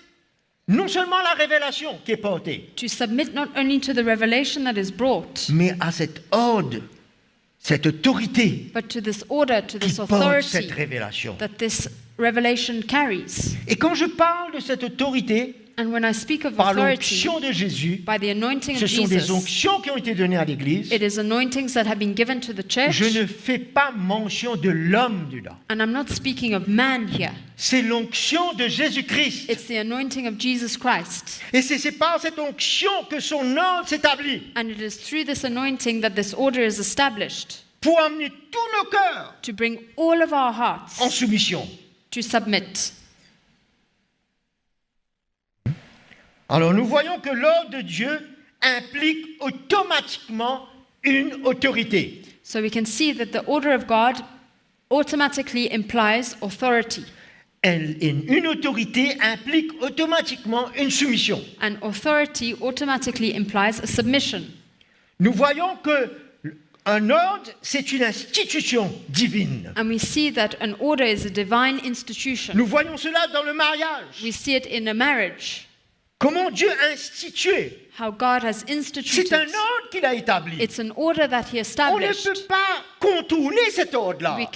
non seulement à la révélation qui est portée, to submit not only to the revelation that is brought, mais à cet ordre, cette autorité but to this order, to qui this porte authority cette révélation. that this revelation carries. Et quand je parle de cette autorité, And when I speak of par authority, l'onction de Jésus, by the anointing ce of sont des Jesus, onctions qui ont été données à l'Église. it is anointings that have been given to the church. Je ne fais pas mention de l'homme dedans. And I'm not speaking of man here. C'est l'onction de Jésus-Christ. It's the anointing of Jesus Christ. Et c'est par cette onction que son ordre s'établit And it is through this anointing that this order is established, pour amener tous nos cœurs to bring all of our hearts en soumission. to submit. Alors nous voyons que l'ordre de Dieu implique automatiquement une autorité. So we can see that the order of God automatically implies authority. Une autorité implique automatiquement une soumission. And authority automatically implies a submission. Nous voyons que un ordre, c'est une institution divine. And we see that an order is a divine institution. Nous voyons cela dans le mariage. We see it in a marriage, Comment Dieu a institué. how God has C'est un instituted. ordre qu'il a établi. It's an order that He On ne established. peut pas contourner cet ordre-là. We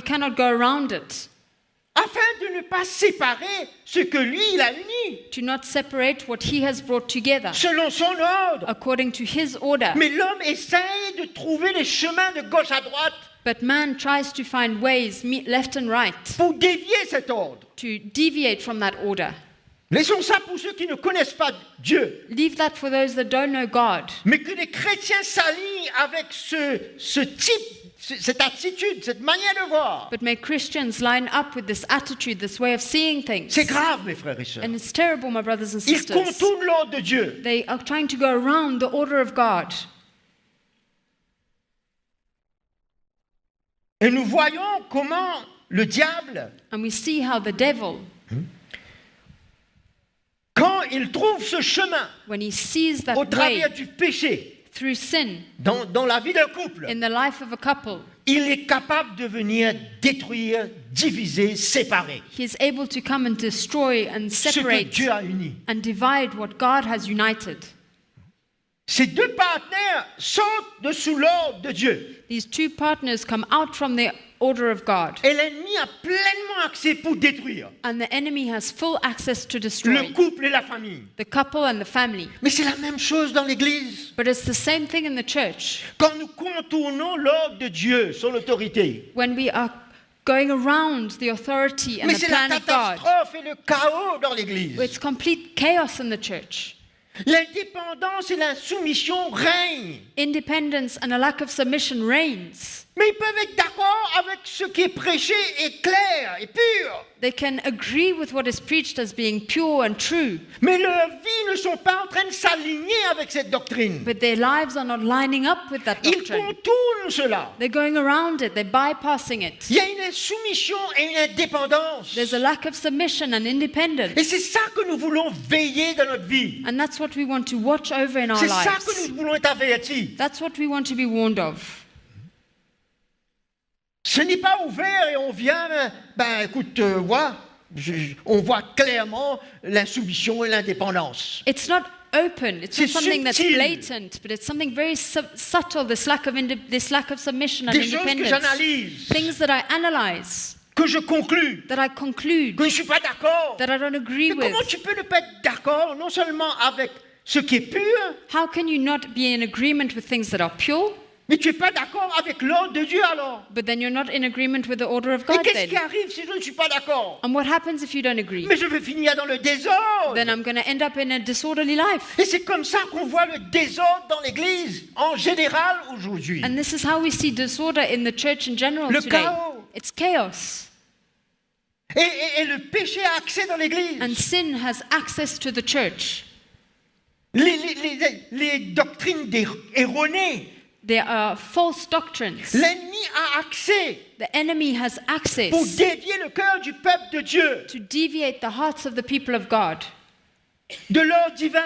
cannot go around it. Afin de ne pas séparer ce que lui, il a uni. To not separate what He has brought together Selon son ordre. according to His order. Mais l'homme essaye de trouver les chemins de gauche à droite But man tries to find ways, left and right, pour dévier cet ordre. to deviate from that order. Laissons ça pour ceux qui ne connaissent pas Dieu. Leave that for those that don't know God. Mais que les chrétiens s'alignent avec ce type, cette attitude, cette manière de voir. But may Christians line up with this attitude, this way of seeing things. C'est grave, mes frères et sœurs. And it's terrible, my brothers and Ils sisters. contournent l'ordre de Dieu. They are trying to go around the order of God. Et nous voyons comment le diable, And we see how the devil, quand il trouve ce chemin when he sees that au way travers du péché through sin dans la vie d'un couple, in the life of a couple, il est capable de venir détruire, diviser, séparer he is able to come and destroy and ce que separate Dieu a uni. and divide what God has united. Ces deux partenaires sortent de sous l'ordre de Dieu. These two partners come out from the order of God, Et l'ennemi a pleinement accès pour détruire and the enemy has full access to destroy le couple et la famille. the couple and the family. Mais c'est la même chose dans l'Église. But it's the same thing in the church. Quand nous contournons l'ordre de Dieu, son autorité, When we are going around the authority and mais the c'est la plan of God, catastrophe et le chaos dans l'Église. it's complete chaos in the church. L'indépendance et l'insoumission règnent. Independence and a lack of submission reigns. Mais ils peuvent être d'accord avec ce qui est prêché et clair et pur. They can agree with what is preached as being pure and true, Mais leurs vies ne sont pas en train de s'aligner avec cette doctrine. but their lives are not lining up with that Ils doctrine. contournent cela. They're going around it, they're bypassing it. Il y a une insoumission et une indépendance. There's a lack of submission and independence. Et c'est ça que nous voulons veiller dans notre vie. And that's what we want to watch over in our C'est ça que lives. nous voulons être avertis. That's what we want to be warned of. Ce n'est pas ouvert et on vient, écoute, voilà, on voit clairement l'insoumission et l'indépendance. It's not open. It's C'est not something that's subtil. blatant, but it's something very subtle. This lack of submission and Des choses que independence. j'analyse, Things that I analyze, que je conclus, that I conclude, que je ne suis pas d'accord. that I don't agree Mais comment with. tu peux ne pas être d'accord non seulement avec ce qui est pur, How can you not be in agreement with things that are pure, mais tu n'es pas d'accord avec l'ordre de Dieu alors? but then you're not in agreement with the order of Et God qu'est-ce then? qui arrive si je ne suis pas d'accord? And what happens if you don't agree? Mais je vais finir dans le désordre. Then I'm going to end up in a disorderly life. Et c'est comme ça qu'on voit le désordre dans l'Église en général aujourd'hui. And this is how we see disorder in the church in general Le today. chaos. It's chaos. Et le péché a accès dans l'Église. And sin has access to the church. Les doctrines erronées. There are false doctrines. L'ennemi a accès The enemy has pour access dévier le cœur du peuple de Dieu to deviate the hearts of the people of God de l'ordre divin.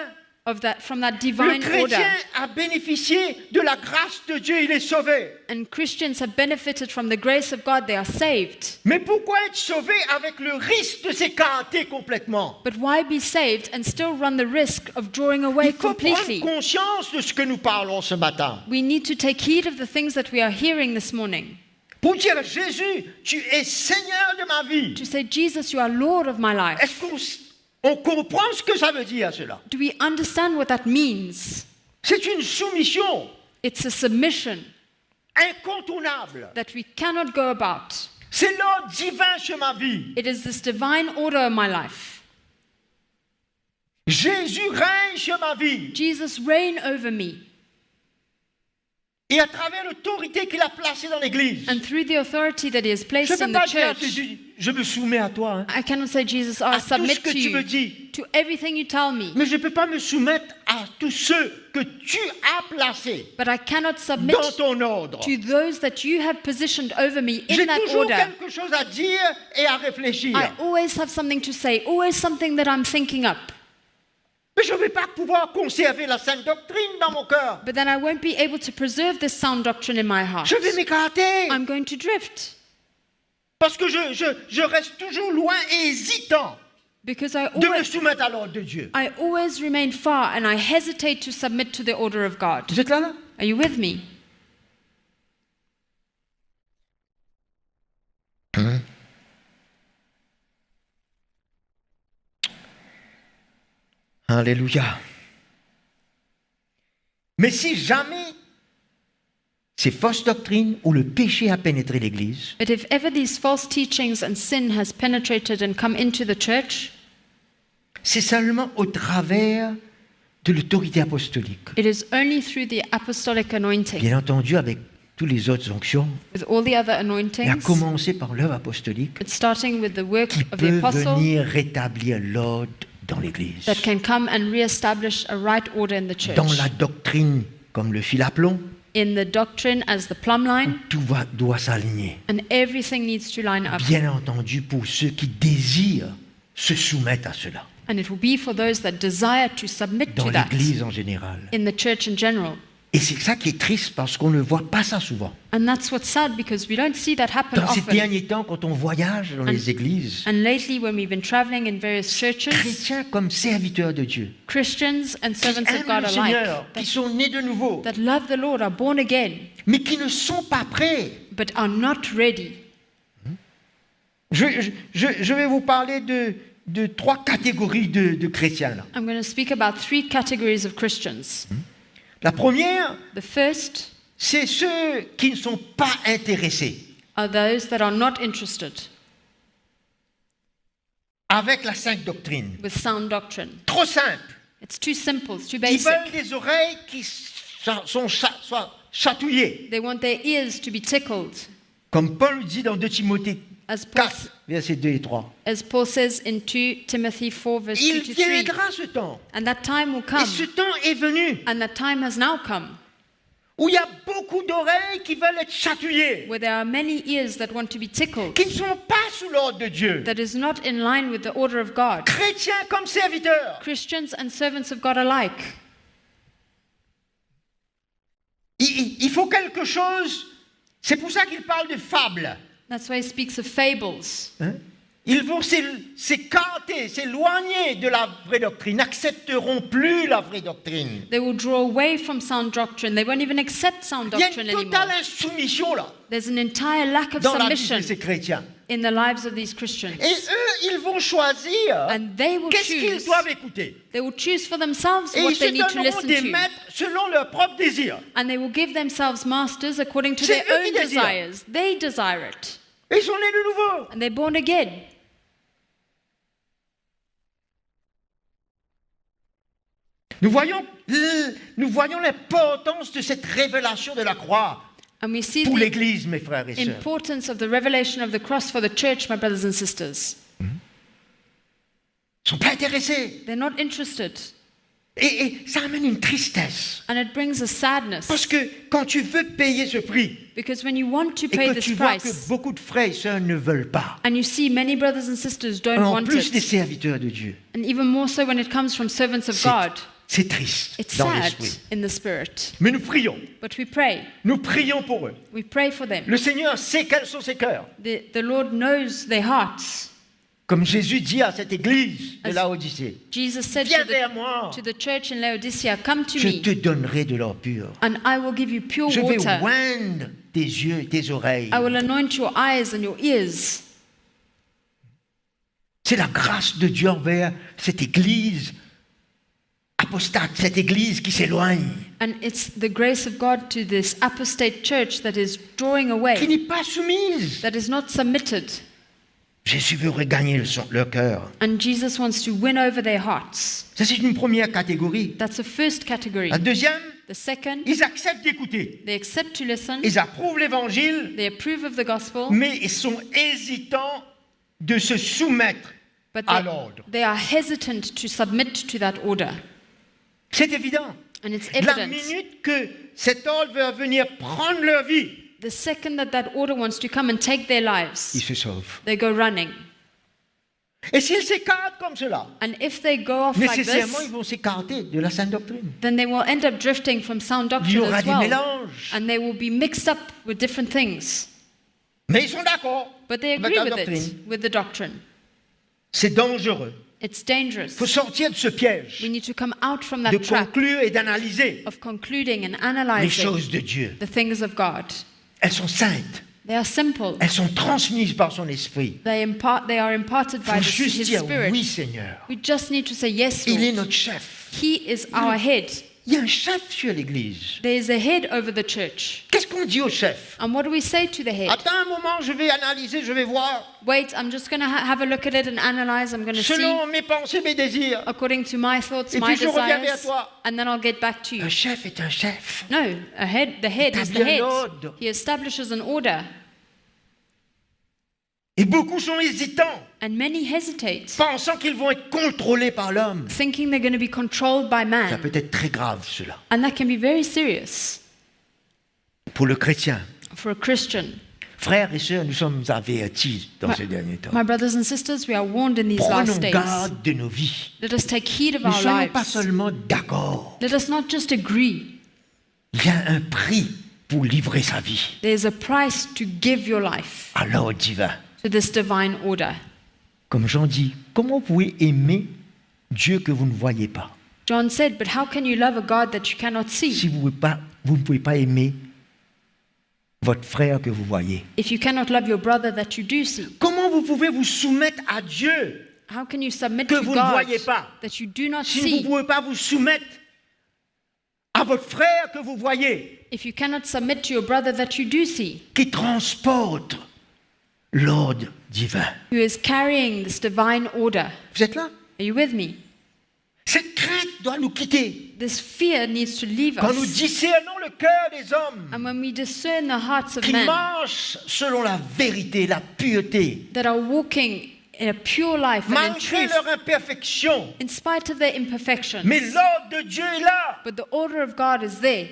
from that Le divine order. chrétien a bénéficié de la grâce de Dieu, il est sauvé. And Christians have benefited from the grace of God. They are saved. Mais pourquoi être sauvé avec le risque de s'écarter complètement? But why be saved and still run the risk of drawing away Il faut prendre completely? conscience de ce que nous parlons ce matin. We need to take heed of the things that we are hearing this morning. Pour dire, Jésus, tu es Seigneur de ma vie. To say, Jesus, you are Lord of my life. Est-ce qu'on comprend ce que ça veut dire cela? Do we understand what that means? C'est une soumission It's a submission incontournable. that we cannot go about. C'est l'ordre divin sur ma vie. It is this divine order of my life. Jésus règne sur ma vie. Jesus, reign over me. Et à travers l'autorité qu'il a placée dans l'Église. And through the authority that he has Je placed ne in peux the pas dire, church, Jésus, je me soumets à toi. I cannot say, Jesus, À I tout ce submit que to tu me you, dis. to everything you tell me. Mais je ne peux pas me soumettre à tous ceux que tu as placés But I cannot submit dans ton ordre. to those that you have positioned over me in J'ai that toujours order. quelque chose à dire et à réfléchir. I always have something to say, always something that I'm thinking up. Mais je ne vais pas pouvoir conserver la sainte doctrine dans mon cœur. But then I won't be able to preserve this sound doctrine in my heart. Je vais m'écarter. I'm going to drift. Parce que je reste toujours loin et hésitant Because de me soumettre à l'ordre de Dieu. I always remain far and I hesitate to submit to the order of God. Vous êtes là? Are you with me? Alléluia. Mais si jamais ces fausses doctrines ou le péché a pénétré l'Église, But if ever these false teachings and sin has penetrated and come into the church, c'est seulement au travers de l'autorité apostolique. it is only through the apostolic anointing, Bien entendu, avec toutes les autres onctions, with all the other et à anointings, commencer par l'œuvre apostolique, but starting with the work qui of the peut apostle, venir rétablir l'ordre dans l'Église. that can come and re-establish a right order in the church. Dans la doctrine, comme le fil à plomb, In the doctrine as the plumb line, tout doit s'aligner. and everything needs to line up. Bien entendu, pour ceux qui désirent se soumettre à cela, And it will be for those that desire to submit dans to that l'Église en général. in the church in general. Et c'est ça qui est triste, parce qu'on ne voit pas ça souvent. And that's what's sad because we don't see that happen Dans ces often. derniers temps, quand on voyage dans les églises, And lately, when we've been traveling in various churches, chrétiens comme serviteurs de Dieu, Christians and qui servants of aiment God le alike, Seigneur, qui sont nés de nouveau, that love the Lord, are born again, mais qui ne sont pas prêts. but are not ready. Je vais vous parler de 3 catégories de chrétiens. Là. I'm going to speak about 3 categories of Christians. La première, The first c'est ceux qui ne sont pas intéressés are those that are not interested avec la sainte doctrine. with sound doctrine. Trop simple. It's too simple, it's too Ils basic. veulent des oreilles qui soient chatouillées. They want their ears to be tickled, Comme Paul dit dans 2 Timothée as Paul, 4, versets 2 et 3. says in 2 Timothy 4, verse 2 Il to 3. viendra ce temps. And that time will Et come, ce temps est venu and that time has now come, où il y a beaucoup d'oreilles qui veulent être chatouillées, where there are many ears that want to be tickled, qui ne sont pas sous l'ordre de Dieu. that is not in line with the order of God. Chrétiens comme serviteurs. Christians and servants of God alike. Il faut quelque chose. C'est pour ça qu'il parle de fables. That's why he speaks of fables. Hein? Ils vont s'écarter, s'éloigner de la vraie doctrine, n'accepteront plus la vraie doctrine. They will draw away from sound doctrine. They won't even accept sound Il y a doctrine une totale anymore. insoumission là, There's an entire lack of dans la vie submission de ces chrétiens. in the lives of these Christians. Et eux, ils vont choisir And they will qu'est-ce qu'ils choose. doivent écouter. They will choose for themselves Et what ils se they need to donneront listen des to. maîtres selon leur propre désir. And they will give themselves masters according to C'est their eux qui own désirent. desires. They desire it. Et ils sont nés de nouveau. And they're born again. Nous voyons l'importance de cette révélation de la croix And we see pour the l'Église, mes frères et sœurs. importance of the revelation of the cross for the church, my brothers and sisters. Ils ne sont pas intéressés. They're not interested. Et ça amène une tristesse. And it brings a sadness. Parce que quand tu veux payer ce prix, Because when you want to et pay que this tu vois price, que beaucoup de frères et sœurs ne veulent pas, and you see many brothers and sisters don't en want plus des it, serviteurs de Dieu, and even more so when it comes from servants of God, c'est triste it's dans sad l'esprit. in the spirit. Mais nous prions. But we pray. Nous prions pour eux. We pray for them. Le Seigneur sait quels sont ses cœurs. The Lord knows their hearts. Comme Jésus dit à cette église de As Laodicée, Jesus said viens vers moi, to the church in Laodicea, come to je me, te donnerai de l'or pur. and I will give you pure Je vais water. oindre tes yeux et tes oreilles. I will anoint your eyes and your ears. C'est la grâce de Dieu envers cette église apostate, cette église qui s'éloigne, And it's the grace of God to this apostate church that is drawing qui away, n'est pas soumise. that is not submitted. Jésus veut regagner leur cœur. And Jesus wants to win over their hearts. Ça, c'est une première catégorie. That's the first category. La deuxième, The second, ils acceptent d'écouter. they accept to listen, Ils approuvent l'évangile, they approve of the gospel, mais ils sont hésitants de se soumettre but à l'ordre. they are hesitant to submit to that order. C'est évident. And it's La evident. minute que cet ordre va venir prendre leur vie, The second that order wants to come and take their ils lives, se sauvent. they go running. Et s'ils s'écartent comme cela, And if they go off like nécessairement, ils this, vont s'écarter de la sainte doctrine. then they will end up drifting from sound Il y doctrine aura as des well. mélanges. And they will be mixed up with different things. Mais ils sont d'accord But they avec agree la with doctrine. it, with the doctrine. C'est dangereux. It's dangerous. Il faut sortir de ce piège We need to come out from de that trap conclure et d'analyser of concluding and les analyzing choses de Dieu. the things of God. Elles sont saintes. They are simple. Elles sont transmises par son esprit. They are imparted Il by faut juste His dire Spirit. oui, Seigneur. We just need to say yes, Il est Lord. notre chef. He is our head. Il y a un chef sur l'Église. There is a head over the church. Qu'est-ce qu'on dit au chef? And what do we say to the head? Attends un moment, je vais analyser, je vais voir. Wait, I'm just going to have a look at it and analyze. I'm going to see Selon mes pensées, mes désirs. according to my thoughts, Et my puis je reviens vers desires, toi. and then I'll get back to you. Un chef est un chef. No, the head is the Établit un head. ordre. He establishes an order, Et beaucoup sont hésitants, and many hesitate, pensant qu'ils vont être contrôlés par l'homme. thinking they're going to be controlled by Ça man. peut être très grave, cela. And that can be very serious Pour le chrétien, for a Christian. frères et sœurs, nous sommes avertis dans My- ces derniers temps. My brothers and sisters, we are warned in these last Prenons days. garde de nos vies. Let us take heed of Ne our soyons pas lives. seulement d'accord. Let us not just agree. Il y a un prix pour livrer sa vie There's a price to give your life à l'ordre divin. to this divine order. Comme Jean dit, comment vous pouvez aimer Dieu que vous ne voyez pas John said, but how can you love a God that you cannot see si vous ne pouvez pas aimer votre frère que vous voyez? if you cannot love your brother that you do see? Comment vous pouvez vous soumettre à Dieu How can you submit que to vous ne God voyez pas that you do not si vous ne see pouvez pas vous soumettre à votre frère que vous voyez, if you cannot submit to your brother that you do see, qui transporte l'ordre divin? who is carrying this divine order? Vous êtes là? Are you with me? Cette crainte doit nous quitter. This fear needs to leave Quand nous us. discernons le cœur des hommes And when we discern the hearts of qui men marchent selon la vérité, la pureté, that are walking in a pure life and in malgré truth, leur imperfection, in spite of their imperfections, mais l'ordre de Dieu est là. but the order of God is there.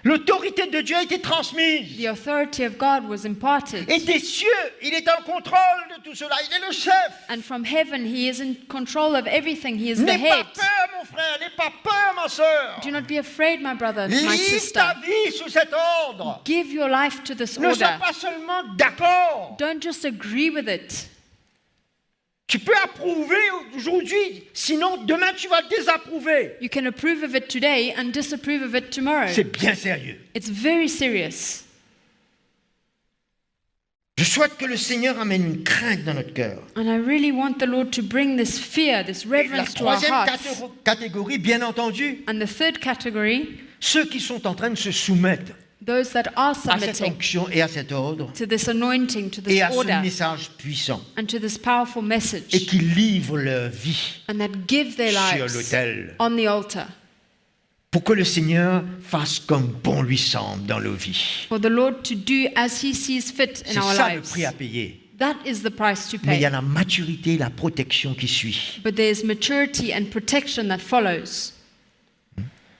L'autorité de Dieu a été transmise. The authority of God was imparted. Et des cieux, il est en contrôle de tout cela. Il est le chef. And from heaven, He is in control of everything. He is the N'aie pas head. peur, mon frère. N'aie pas peur, ma soeur. Do not be afraid, my brother, my Livre sister. ta vie sous cet ordre. Give your life to this Ne sois order. pas seulement d'accord. Don't just agree with it. Tu peux approuver aujourd'hui, sinon demain tu vas désapprouver. You can approve of it today and disapprove of it tomorrow. C'est bien sérieux. It's very serious. Je souhaite que le Seigneur amène une crainte dans notre cœur. And I really want the Lord to bring this fear, this Et la reverence to our troisième hearts. catégorie, bien entendu, And the third category, ceux qui sont en train de se soumettre those that are à cette submitting onction et à cet ordre to this anointing, to et this à ce order, message puissant and to this powerful et message, qui livrent leur vie and that give their sur lives l'autel on the altar, pour que le Seigneur fasse comme bon lui semble dans nos vies. for the Lord to do as He sees fit in C'est our ça le lives. prix à payer. That is the price to Mais il y pay. a la maturité, la protection qui suit. But there's maturity and protection that follows.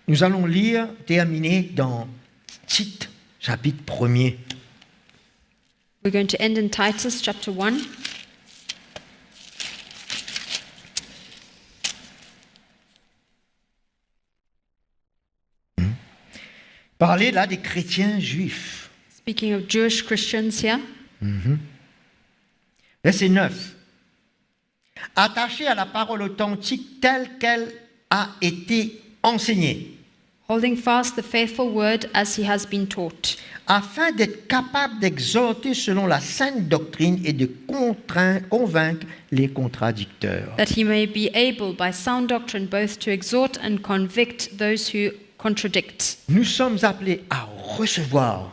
Nous allons lire, terminer dans Tite, chapitre 1er. We're going to end in Titus chapter 1. Parler là des chrétiens juifs. Speaking of Jewish Christians here, Verset 9. Attachés à la parole authentique telle qu'elle a été enseignée, holding fast the faithful word as he has been taught, afin d'être capable d'exhorter selon la sainte doctrine et de convaincre les contradicteurs. that he may be able by sound doctrine both to exhort and convict those who contradict. Nous sommes appelés à recevoir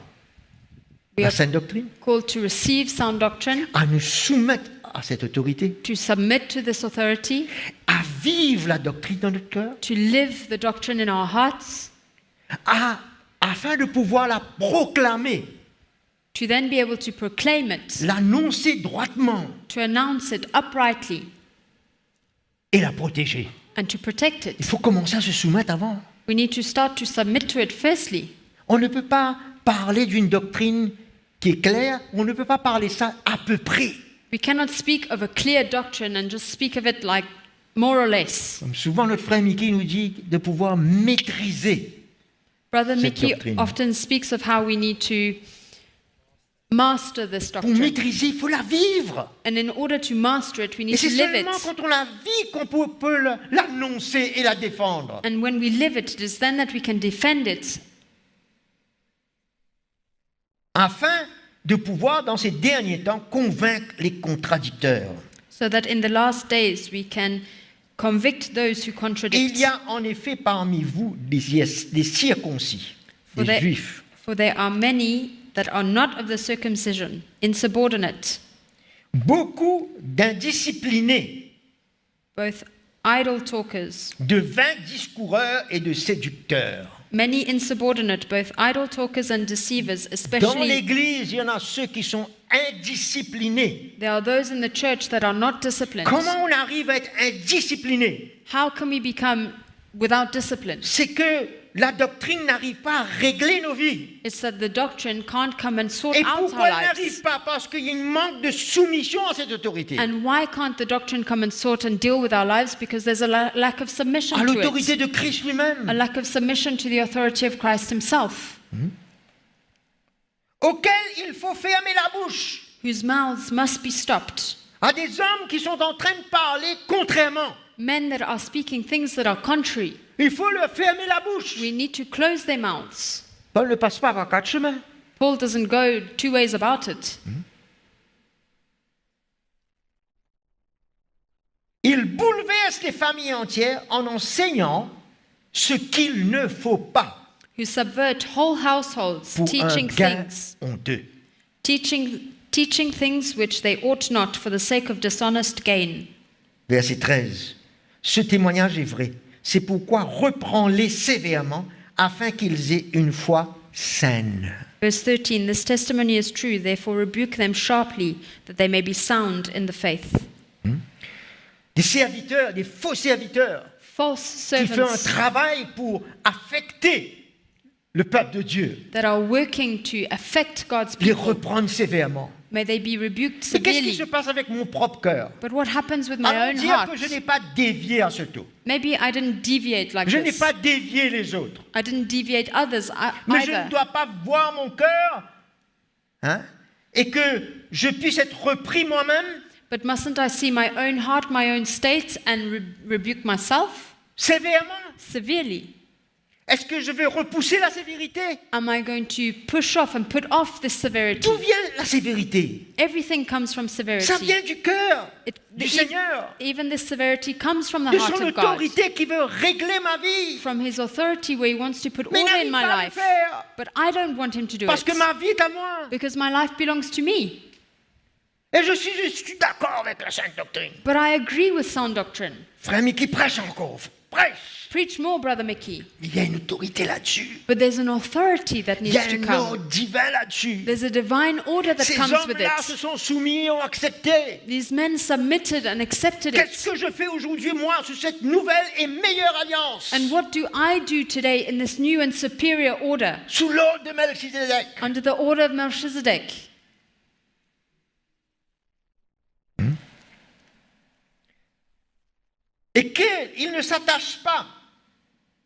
We la are sainte doctrine, called to receive sound doctrine, à nous soumettre à cette autorité, to submit to this authority, à vivre la doctrine dans notre cœur, to live the doctrine in our hearts, afin de pouvoir la proclamer, to then be able to proclaim it, l'annoncer droitement to announce it uprightly, et la protéger. and to protect Il it. faut commencer à se soumettre avant. We need to start to submit to it firstly. On ne peut pas parler d'une doctrine qui est claire, on ne peut pas parler ça à peu près. We cannot speak of a clear doctrine and just speak of it like more or less. Comme souvent notre frère Mickey nous dit de pouvoir maîtriser. Brother Cette Mickey doctrine. often speaks of how we need to master this Pour doctrine. maîtriser, il faut la vivre. And in order to master it, we Et need to c'est live it. seulement quand on la vit qu'on peut l'annoncer et la défendre. And when we live it, it is then that we can defend it, Afin de pouvoir, dans ces derniers temps, convaincre les contradicteurs. so that in the last days we can convict those who Il contradict. y a en effet parmi vous des circoncis, For des there, juifs, for there are many that are not of the circumcision, insubordinate, beaucoup d'indisciplinés, both idle talkers, de vains discoureurs et de séducteurs. many insubordinate, both idle talkers and deceivers, Dans especially l'Église, il y en a ceux qui sont indisciplinés. there are those in the church that are not disciplined. Comment on arrive à être indiscipliné? How can we become without discipline? C'est que la doctrine n'arrive pas à régler nos vies. It's that the doctrine can't come and sort Et out pourquoi our elle n'arrive lives. pas? Parce qu'il y a un manque de soumission à cette autorité. And why can't the doctrine come and sort and deal with our lives? Because there's a lack of submission À to l'autorité it. de Christ A lui-même, lack of submission to the authority of Christ himself, auquel il faut fermer la bouche. whose mouths must be stopped. À des hommes qui sont en train de parler contrairement. Men that are speaking things that are contrary, Il faut leur fermer la bouche. we need to close their mouths. Paul ne passe pas par quatre chemins. Paul doesn't go two ways about it. Il bouleverse les familles entières en enseignant ce qu'il ne faut pas Who subvert whole households, pour un teaching gain things, honteux. teaching things which they ought not for the sake of dishonest gain. Verset 13. Ce témoignage est vrai. C'est pourquoi reprends-les sévèrement afin qu'ils aient une foi saine. Verse 13, this testimony is true, therefore rebuke them sharply, that they may be sound in the faith. Des serviteurs, des faux serviteurs False qui font un servants travail pour affecter le peuple de Dieu. that are working to affect God's Les people, reprendre sévèrement. may they be rebuked Mais qu'est-ce qui severely. se passe avec mon propre cœur? But what happens with my Allons own dire heart? que je n'ai pas dévié à ce taux. Maybe I didn't deviate like Je n'ai this. pas dévié les autres. I didn't deviate others Mais je ne either. dois pas voir mon cœur, hein, et que je puisse être repris moi-même But mustn't I see my own heart, my own state, and rebuke myself sévèrement. severely? Est-ce que je vais repousser la sévérité? Am I going to push off and put off this severity? D'où vient la sévérité? Everything comes from Ça severity. vient du cœur du The- Seigneur, Even this severity comes from the de heart son of God, autorité qui veut régler ma vie. from His authority where He wants to put Mais il order in n'arrive my pas à le life. faire But I don't want Him to do parce it que ma vie est à moi. because my life belongs to me. Et je suis d'accord avec la sainte doctrine. But I agree with sound doctrine. Frère Mickey, prêche encore. Prêche. Preach more, Brother Mickey. Il y a une autorité là-dessus. But there's an authority that Il y needs a to un come. ordre divin là-dessus. There's a divine order that Ces comes with hommes-là se it. sont soumis et ont accepté. These men submitted and accepted Qu'est-ce it. que je fais aujourd'hui, moi, sur cette nouvelle et meilleure alliance? And what do I do today in this new and superior order, Sous l'ordre de Melchizedek. under the order of Melchizedek? Et qu'il ne s'attache pas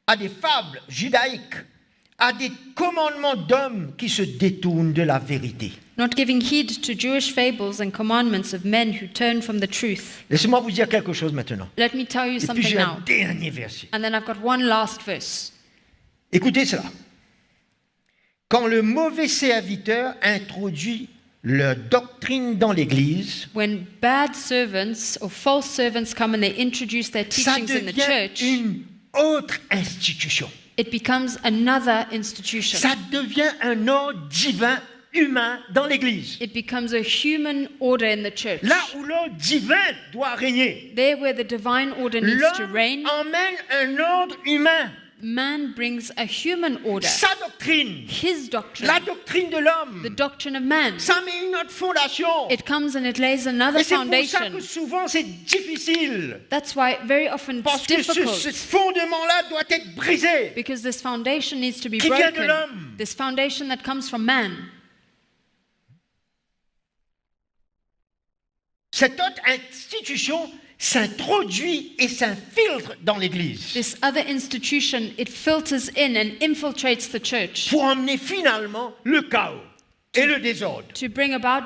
à des fables judaïques, à des commandements d'hommes qui se détournent de la vérité. Not giving heed to Jewish fables and commandments of men who turn from the truth. Laissez-moi vous dire quelque chose maintenant. Let me tell you Et puis something j'ai un now. dernier verset. And then I've got one last verse. Écoutez cela. Quand le mauvais serviteur introduit leur doctrine dans l'Église, When bad servants or false servants come and they introduce their ça teachings in the devient church, une autre institution. it becomes another institution. Ça devient un ordre divin humain dans l'Église. It becomes a human order in the church. Là où l'ordre divin doit régner, There where the divine order needs to l'homme reign, emmène un ordre humain. man brings a human order. Sa doctrine, His doctrine, la doctrine de the l'homme, doctrine of man. ça met une autre fondation. It comes and it lays another Et c'est pour ça foundation. que souvent c'est difficile. That's why very often Parce it's que ce difficult. fondement-là doit être brisé. Because this foundation needs to be Qui vient de broken. l'homme. This foundation that comes from man. cette autre institution s'introduit et s'infiltre dans l'Église This other institution, it filters in and infiltrates the church pour emmener finalement le chaos et le désordre. to bring about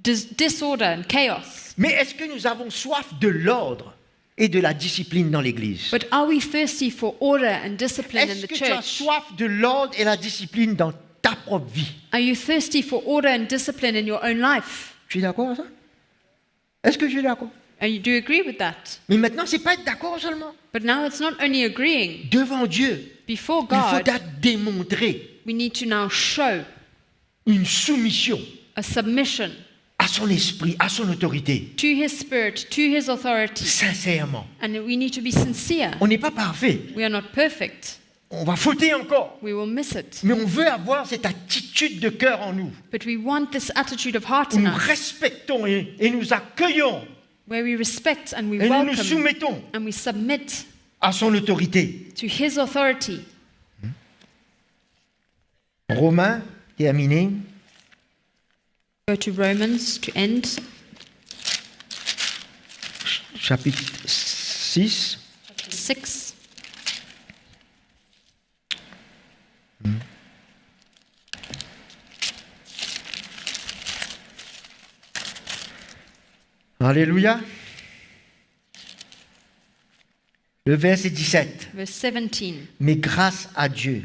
disorder and chaos. Mais est-ce que nous avons soif de l'ordre et de la discipline dans l'Église? But are we thirsty for order and discipline in Est-ce the que tu as church? soif de l'ordre et la discipline dans ta propre vie? Are you thirsty for order and discipline in your own life? Tu es d'accord avec ça? Est-ce que je suis d'accord? Do you agree with that? Mais maintenant, c'est pas être d'accord seulement. But now it's not only agreeing. Devant Dieu, Before il faut God, démontrer we need to now show une soumission a submission à son esprit, à son autorité, to His Spirit, to His authority. sincèrement. And we need to be sincere. On n'est pas parfait. We are not perfect. On va fauter encore. We will miss it. Mais on veut avoir cette attitude de cœur en nous. But we want this attitude of heart Où in nous us, respectons et nous accueillons where we respect and we et nous nous welcome soumettons and we submit à son autorité. to His authority. Romains, terminé. Go to Romans to end. Chapitre 6. 6. Alléluia. Le verset 17. Verse 17. Mais grâce à Dieu,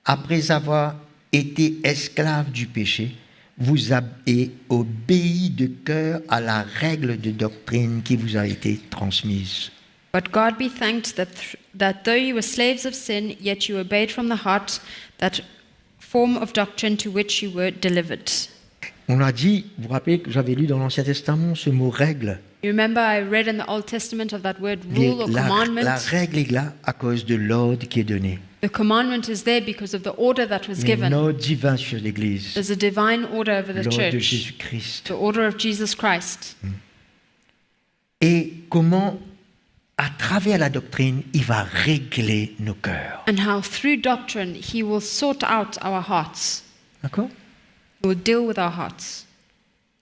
après avoir été esclave du péché, vous avez obéi de cœur à la règle de doctrine qui vous a été transmise. But God be thanked that though you were slaves of sin, yet you obeyed from the heart that form of doctrine to which you were delivered. On a dit, vous vous rappelez que j'avais lu dans l'Ancien Testament ce mot règle. You remember I read in the Old Testament of that word rule or commandment. La règle est là à cause de l'ordre qui est donné. The commandment is there because of the order that was Mais given. l'ordre divin sur l'Église, There's a divine order over the l'ordre de church, Jésus-Christ. the order of Jesus Christ. Et comment, à travers la doctrine, il va régler nos cœurs. And how through doctrine He will sort out our hearts. D'accord? He will deal with our hearts.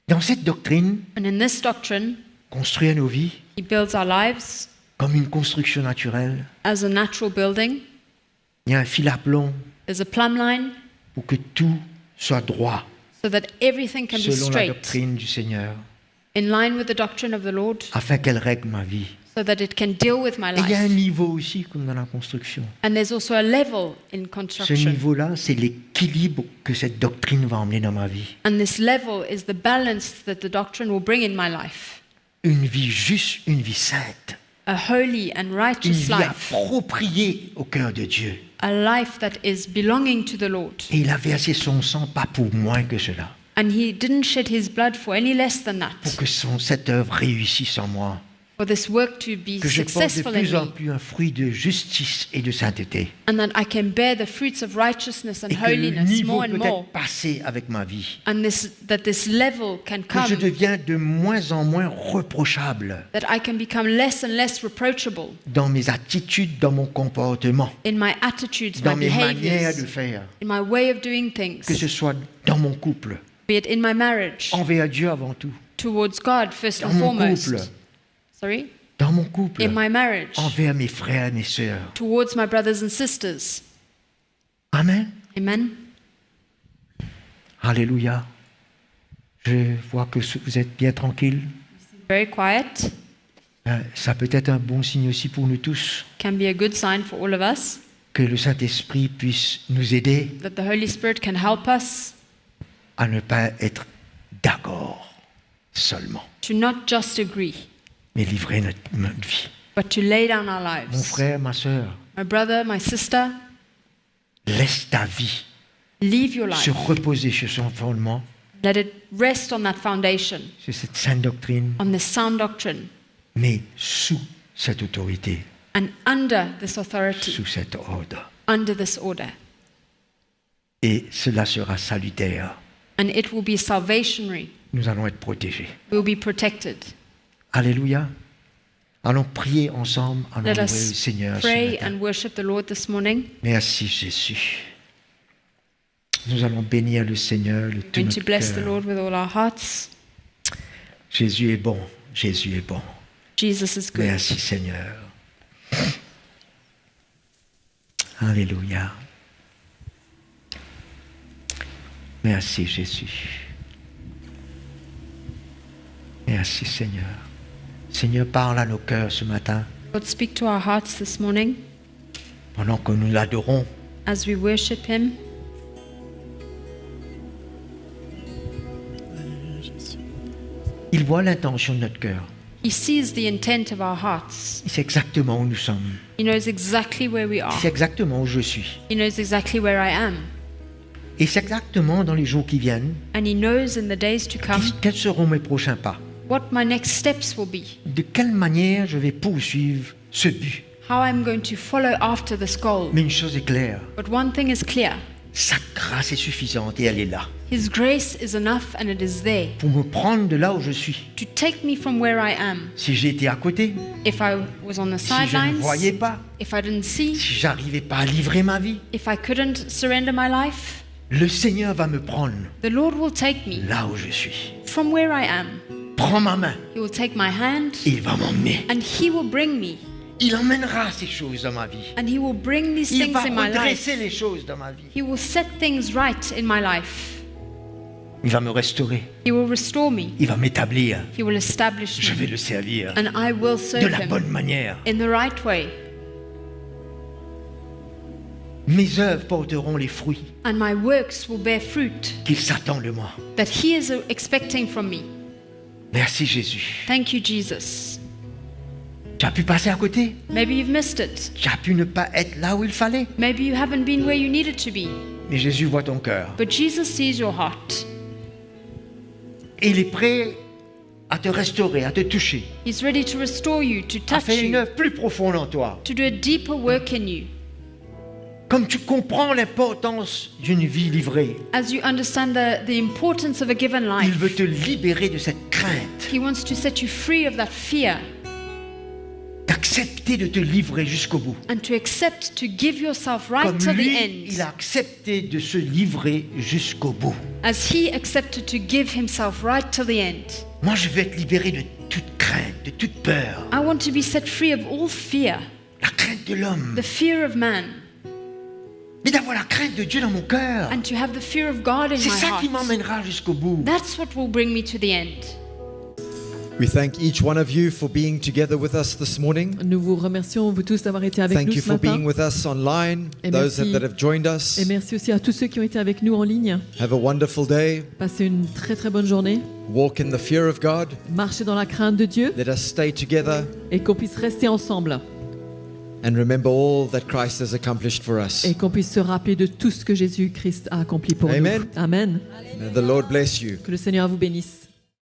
Dans cette doctrine, And in this doctrine, construire nos vies He builds our lives comme une construction naturelle. as a natural building. Il y a un fil à plomb There's a plumb line pour que tout soit droit so that everything can be selon la straight, doctrine du Seigneur, in line with the doctrine of the Lord, afin qu'elle règle ma vie. so that it can deal with my Et il y a un life. niveau aussi, comme dans la construction. And there's also a level in Ce construction. niveau-là, c'est l'équilibre que cette doctrine va emmener dans ma vie. And this level is the balance that the doctrine will bring in my life. Une vie juste, une vie sainte, A holy and une righteous vie life. appropriée au cœur de Dieu. A life that is belonging to the Lord. Et il a versé son sang, pas pour moins que cela, And He didn't shed His blood for any less than pour that. que cette œuvre réussisse en moi. For this work to be Que je porte de successful in plus en me. plus un fruit de justice et de sainteté. And that I can bear the fruits of righteousness and Et que le holiness niveau more and peut more. être passé avec ma vie. And that this level can Que je come. deviens de moins en moins reprochable That I can become less and less reproachable dans mes attitudes, dans mon comportement, in my attitudes, dans my mes manières de behaviors, faire. in my way of doing things, Que ce soit dans mon couple, be it in my marriage, envers Dieu avant tout, towards God first dans and mon foremost. couple, Sorry? dans mon couple, In my marriage, envers mes frères et mes sœurs. towards my brothers and sisters. Amen. Amen. Alléluia. Je vois que vous êtes bien tranquille. Very quiet. Ça peut être un bon signe aussi pour nous tous, Can be a good sign for all of us. que le Saint-Esprit puisse nous aider That the Holy Spirit can help us à ne pas être d'accord seulement, to not just agree, mais livrer notre vie. but to lay down our Mon lives. frère, ma sœur, My brother, my sister, laisse ta vie leave your se life. reposer sur son fondement, Let it rest on that foundation, sur cette sainte doctrine, on this sound doctrine, mais sous cette autorité, and under this authority, sous cet ordre. under this order. Et cela sera salutaire. And it will be salvationary. Nous allons être protégés. We'll be protected. Alléluia. Allons prier ensemble, allons Let louer le us Seigneur ce pray matin. and worship the Lord this morning. Merci Jésus. Nous allons bénir le Seigneur, le We're tout going to notre bless the cœur. Lord with all our hearts. Jésus est bon, Jésus est bon. Jesus is good. Merci Seigneur. Alléluia. Merci Jésus. Merci Seigneur. Seigneur, parle à nos cœurs ce matin Lord, speak to our hearts this morning pendant que nous l'adorons. as we worship Him. Il voit l'intention de notre cœur. He sees the intent of our hearts. Il sait exactement où nous sommes. He knows exactly where we Il are. sait exactement où je suis. He knows exactly where I am. Et c'est exactement dans les jours qui viennent And He knows in the days to come quels seront mes prochains pas. what my next steps will be. De quelle manière je vais poursuivre ce but. How I'm going to follow after this goal. Mais une chose est claire, But one thing is clear. sa grâce est suffisante et elle est là. His grace is enough and it is there Pour me prendre de là où je suis. to take me from where I am. Si j'étais à côté, If I was on the si je ne sidelines, voyais pas, if I didn't see, si j'arrivais pas à livrer ma vie, if I couldn't surrender my life, le Seigneur va me prendre the Lord will take me là où je suis. from where I am. Prends ma main He will take my hand et il va m'emmener. and He will bring me. Il emmènera ces choses dans ma vie. And He will bring these Il things va in my life. redresser les choses dans ma vie. He will set things right in my life. Il va me restaurer. He will restore me. Il va m'établir. He will establish Je vais me. le servir And I will de serve la Him bonne manière. in the right way. Mes œuvres porteront les fruits And my works will bear fruit qu'il s'attend de moi. that He is expecting from me. Merci Jésus. Thank you, Jesus. Tu as pu passer à côté. Maybe you've missed it. Tu as pu ne pas être là où il fallait. Maybe you haven't been where you needed to be. Mais Jésus voit ton cœur. But Jesus sees your heart. Et il est prêt à te restaurer, à te toucher, He's ready to restore you, to à touch faire une you, œuvre plus profonde en toi. to do a deeper work in you. Comme tu comprends l'importance d'une vie livrée, As you understand the importance of a given il life, veut te libérer de cette crainte, He wants to set you free of that fear d'accepter de te livrer jusqu'au bout. and to accept to give yourself right Comme till the lui, end, il a accepté de se livrer jusqu'au bout. as He accepted to give Himself right till the end. Moi, je veux être libéré de toute crainte, de toute peur, I want to be set free of all fear, la crainte de l'homme, the fear of man, mais d'avoir la crainte de Dieu dans mon cœur. and to have the fear of God in C'est my ça qui heart. m'emmènera jusqu'au bout. That's what will bring me to the end. We thank each one of you for being together with us this morning. Nous vous remercions, vous tous, d'avoir été avec Thank nous you ce for matin. being with us online, Et those merci. that have joined us. Et merci aussi à tous ceux qui ont été avec nous en ligne. Have a wonderful day. Passez une très très bonne journée. Walk in the fear of God. Marchez dans la crainte de Dieu Let us stay together et qu'on puisse rester ensemble. and remember all that Christ has accomplished for us. Et qu'on puisse se rappeler de tout ce que Jésus-Christ a accompli pour Amen. nous. Amen. May the Lord bless you. Que le Seigneur vous bénisse.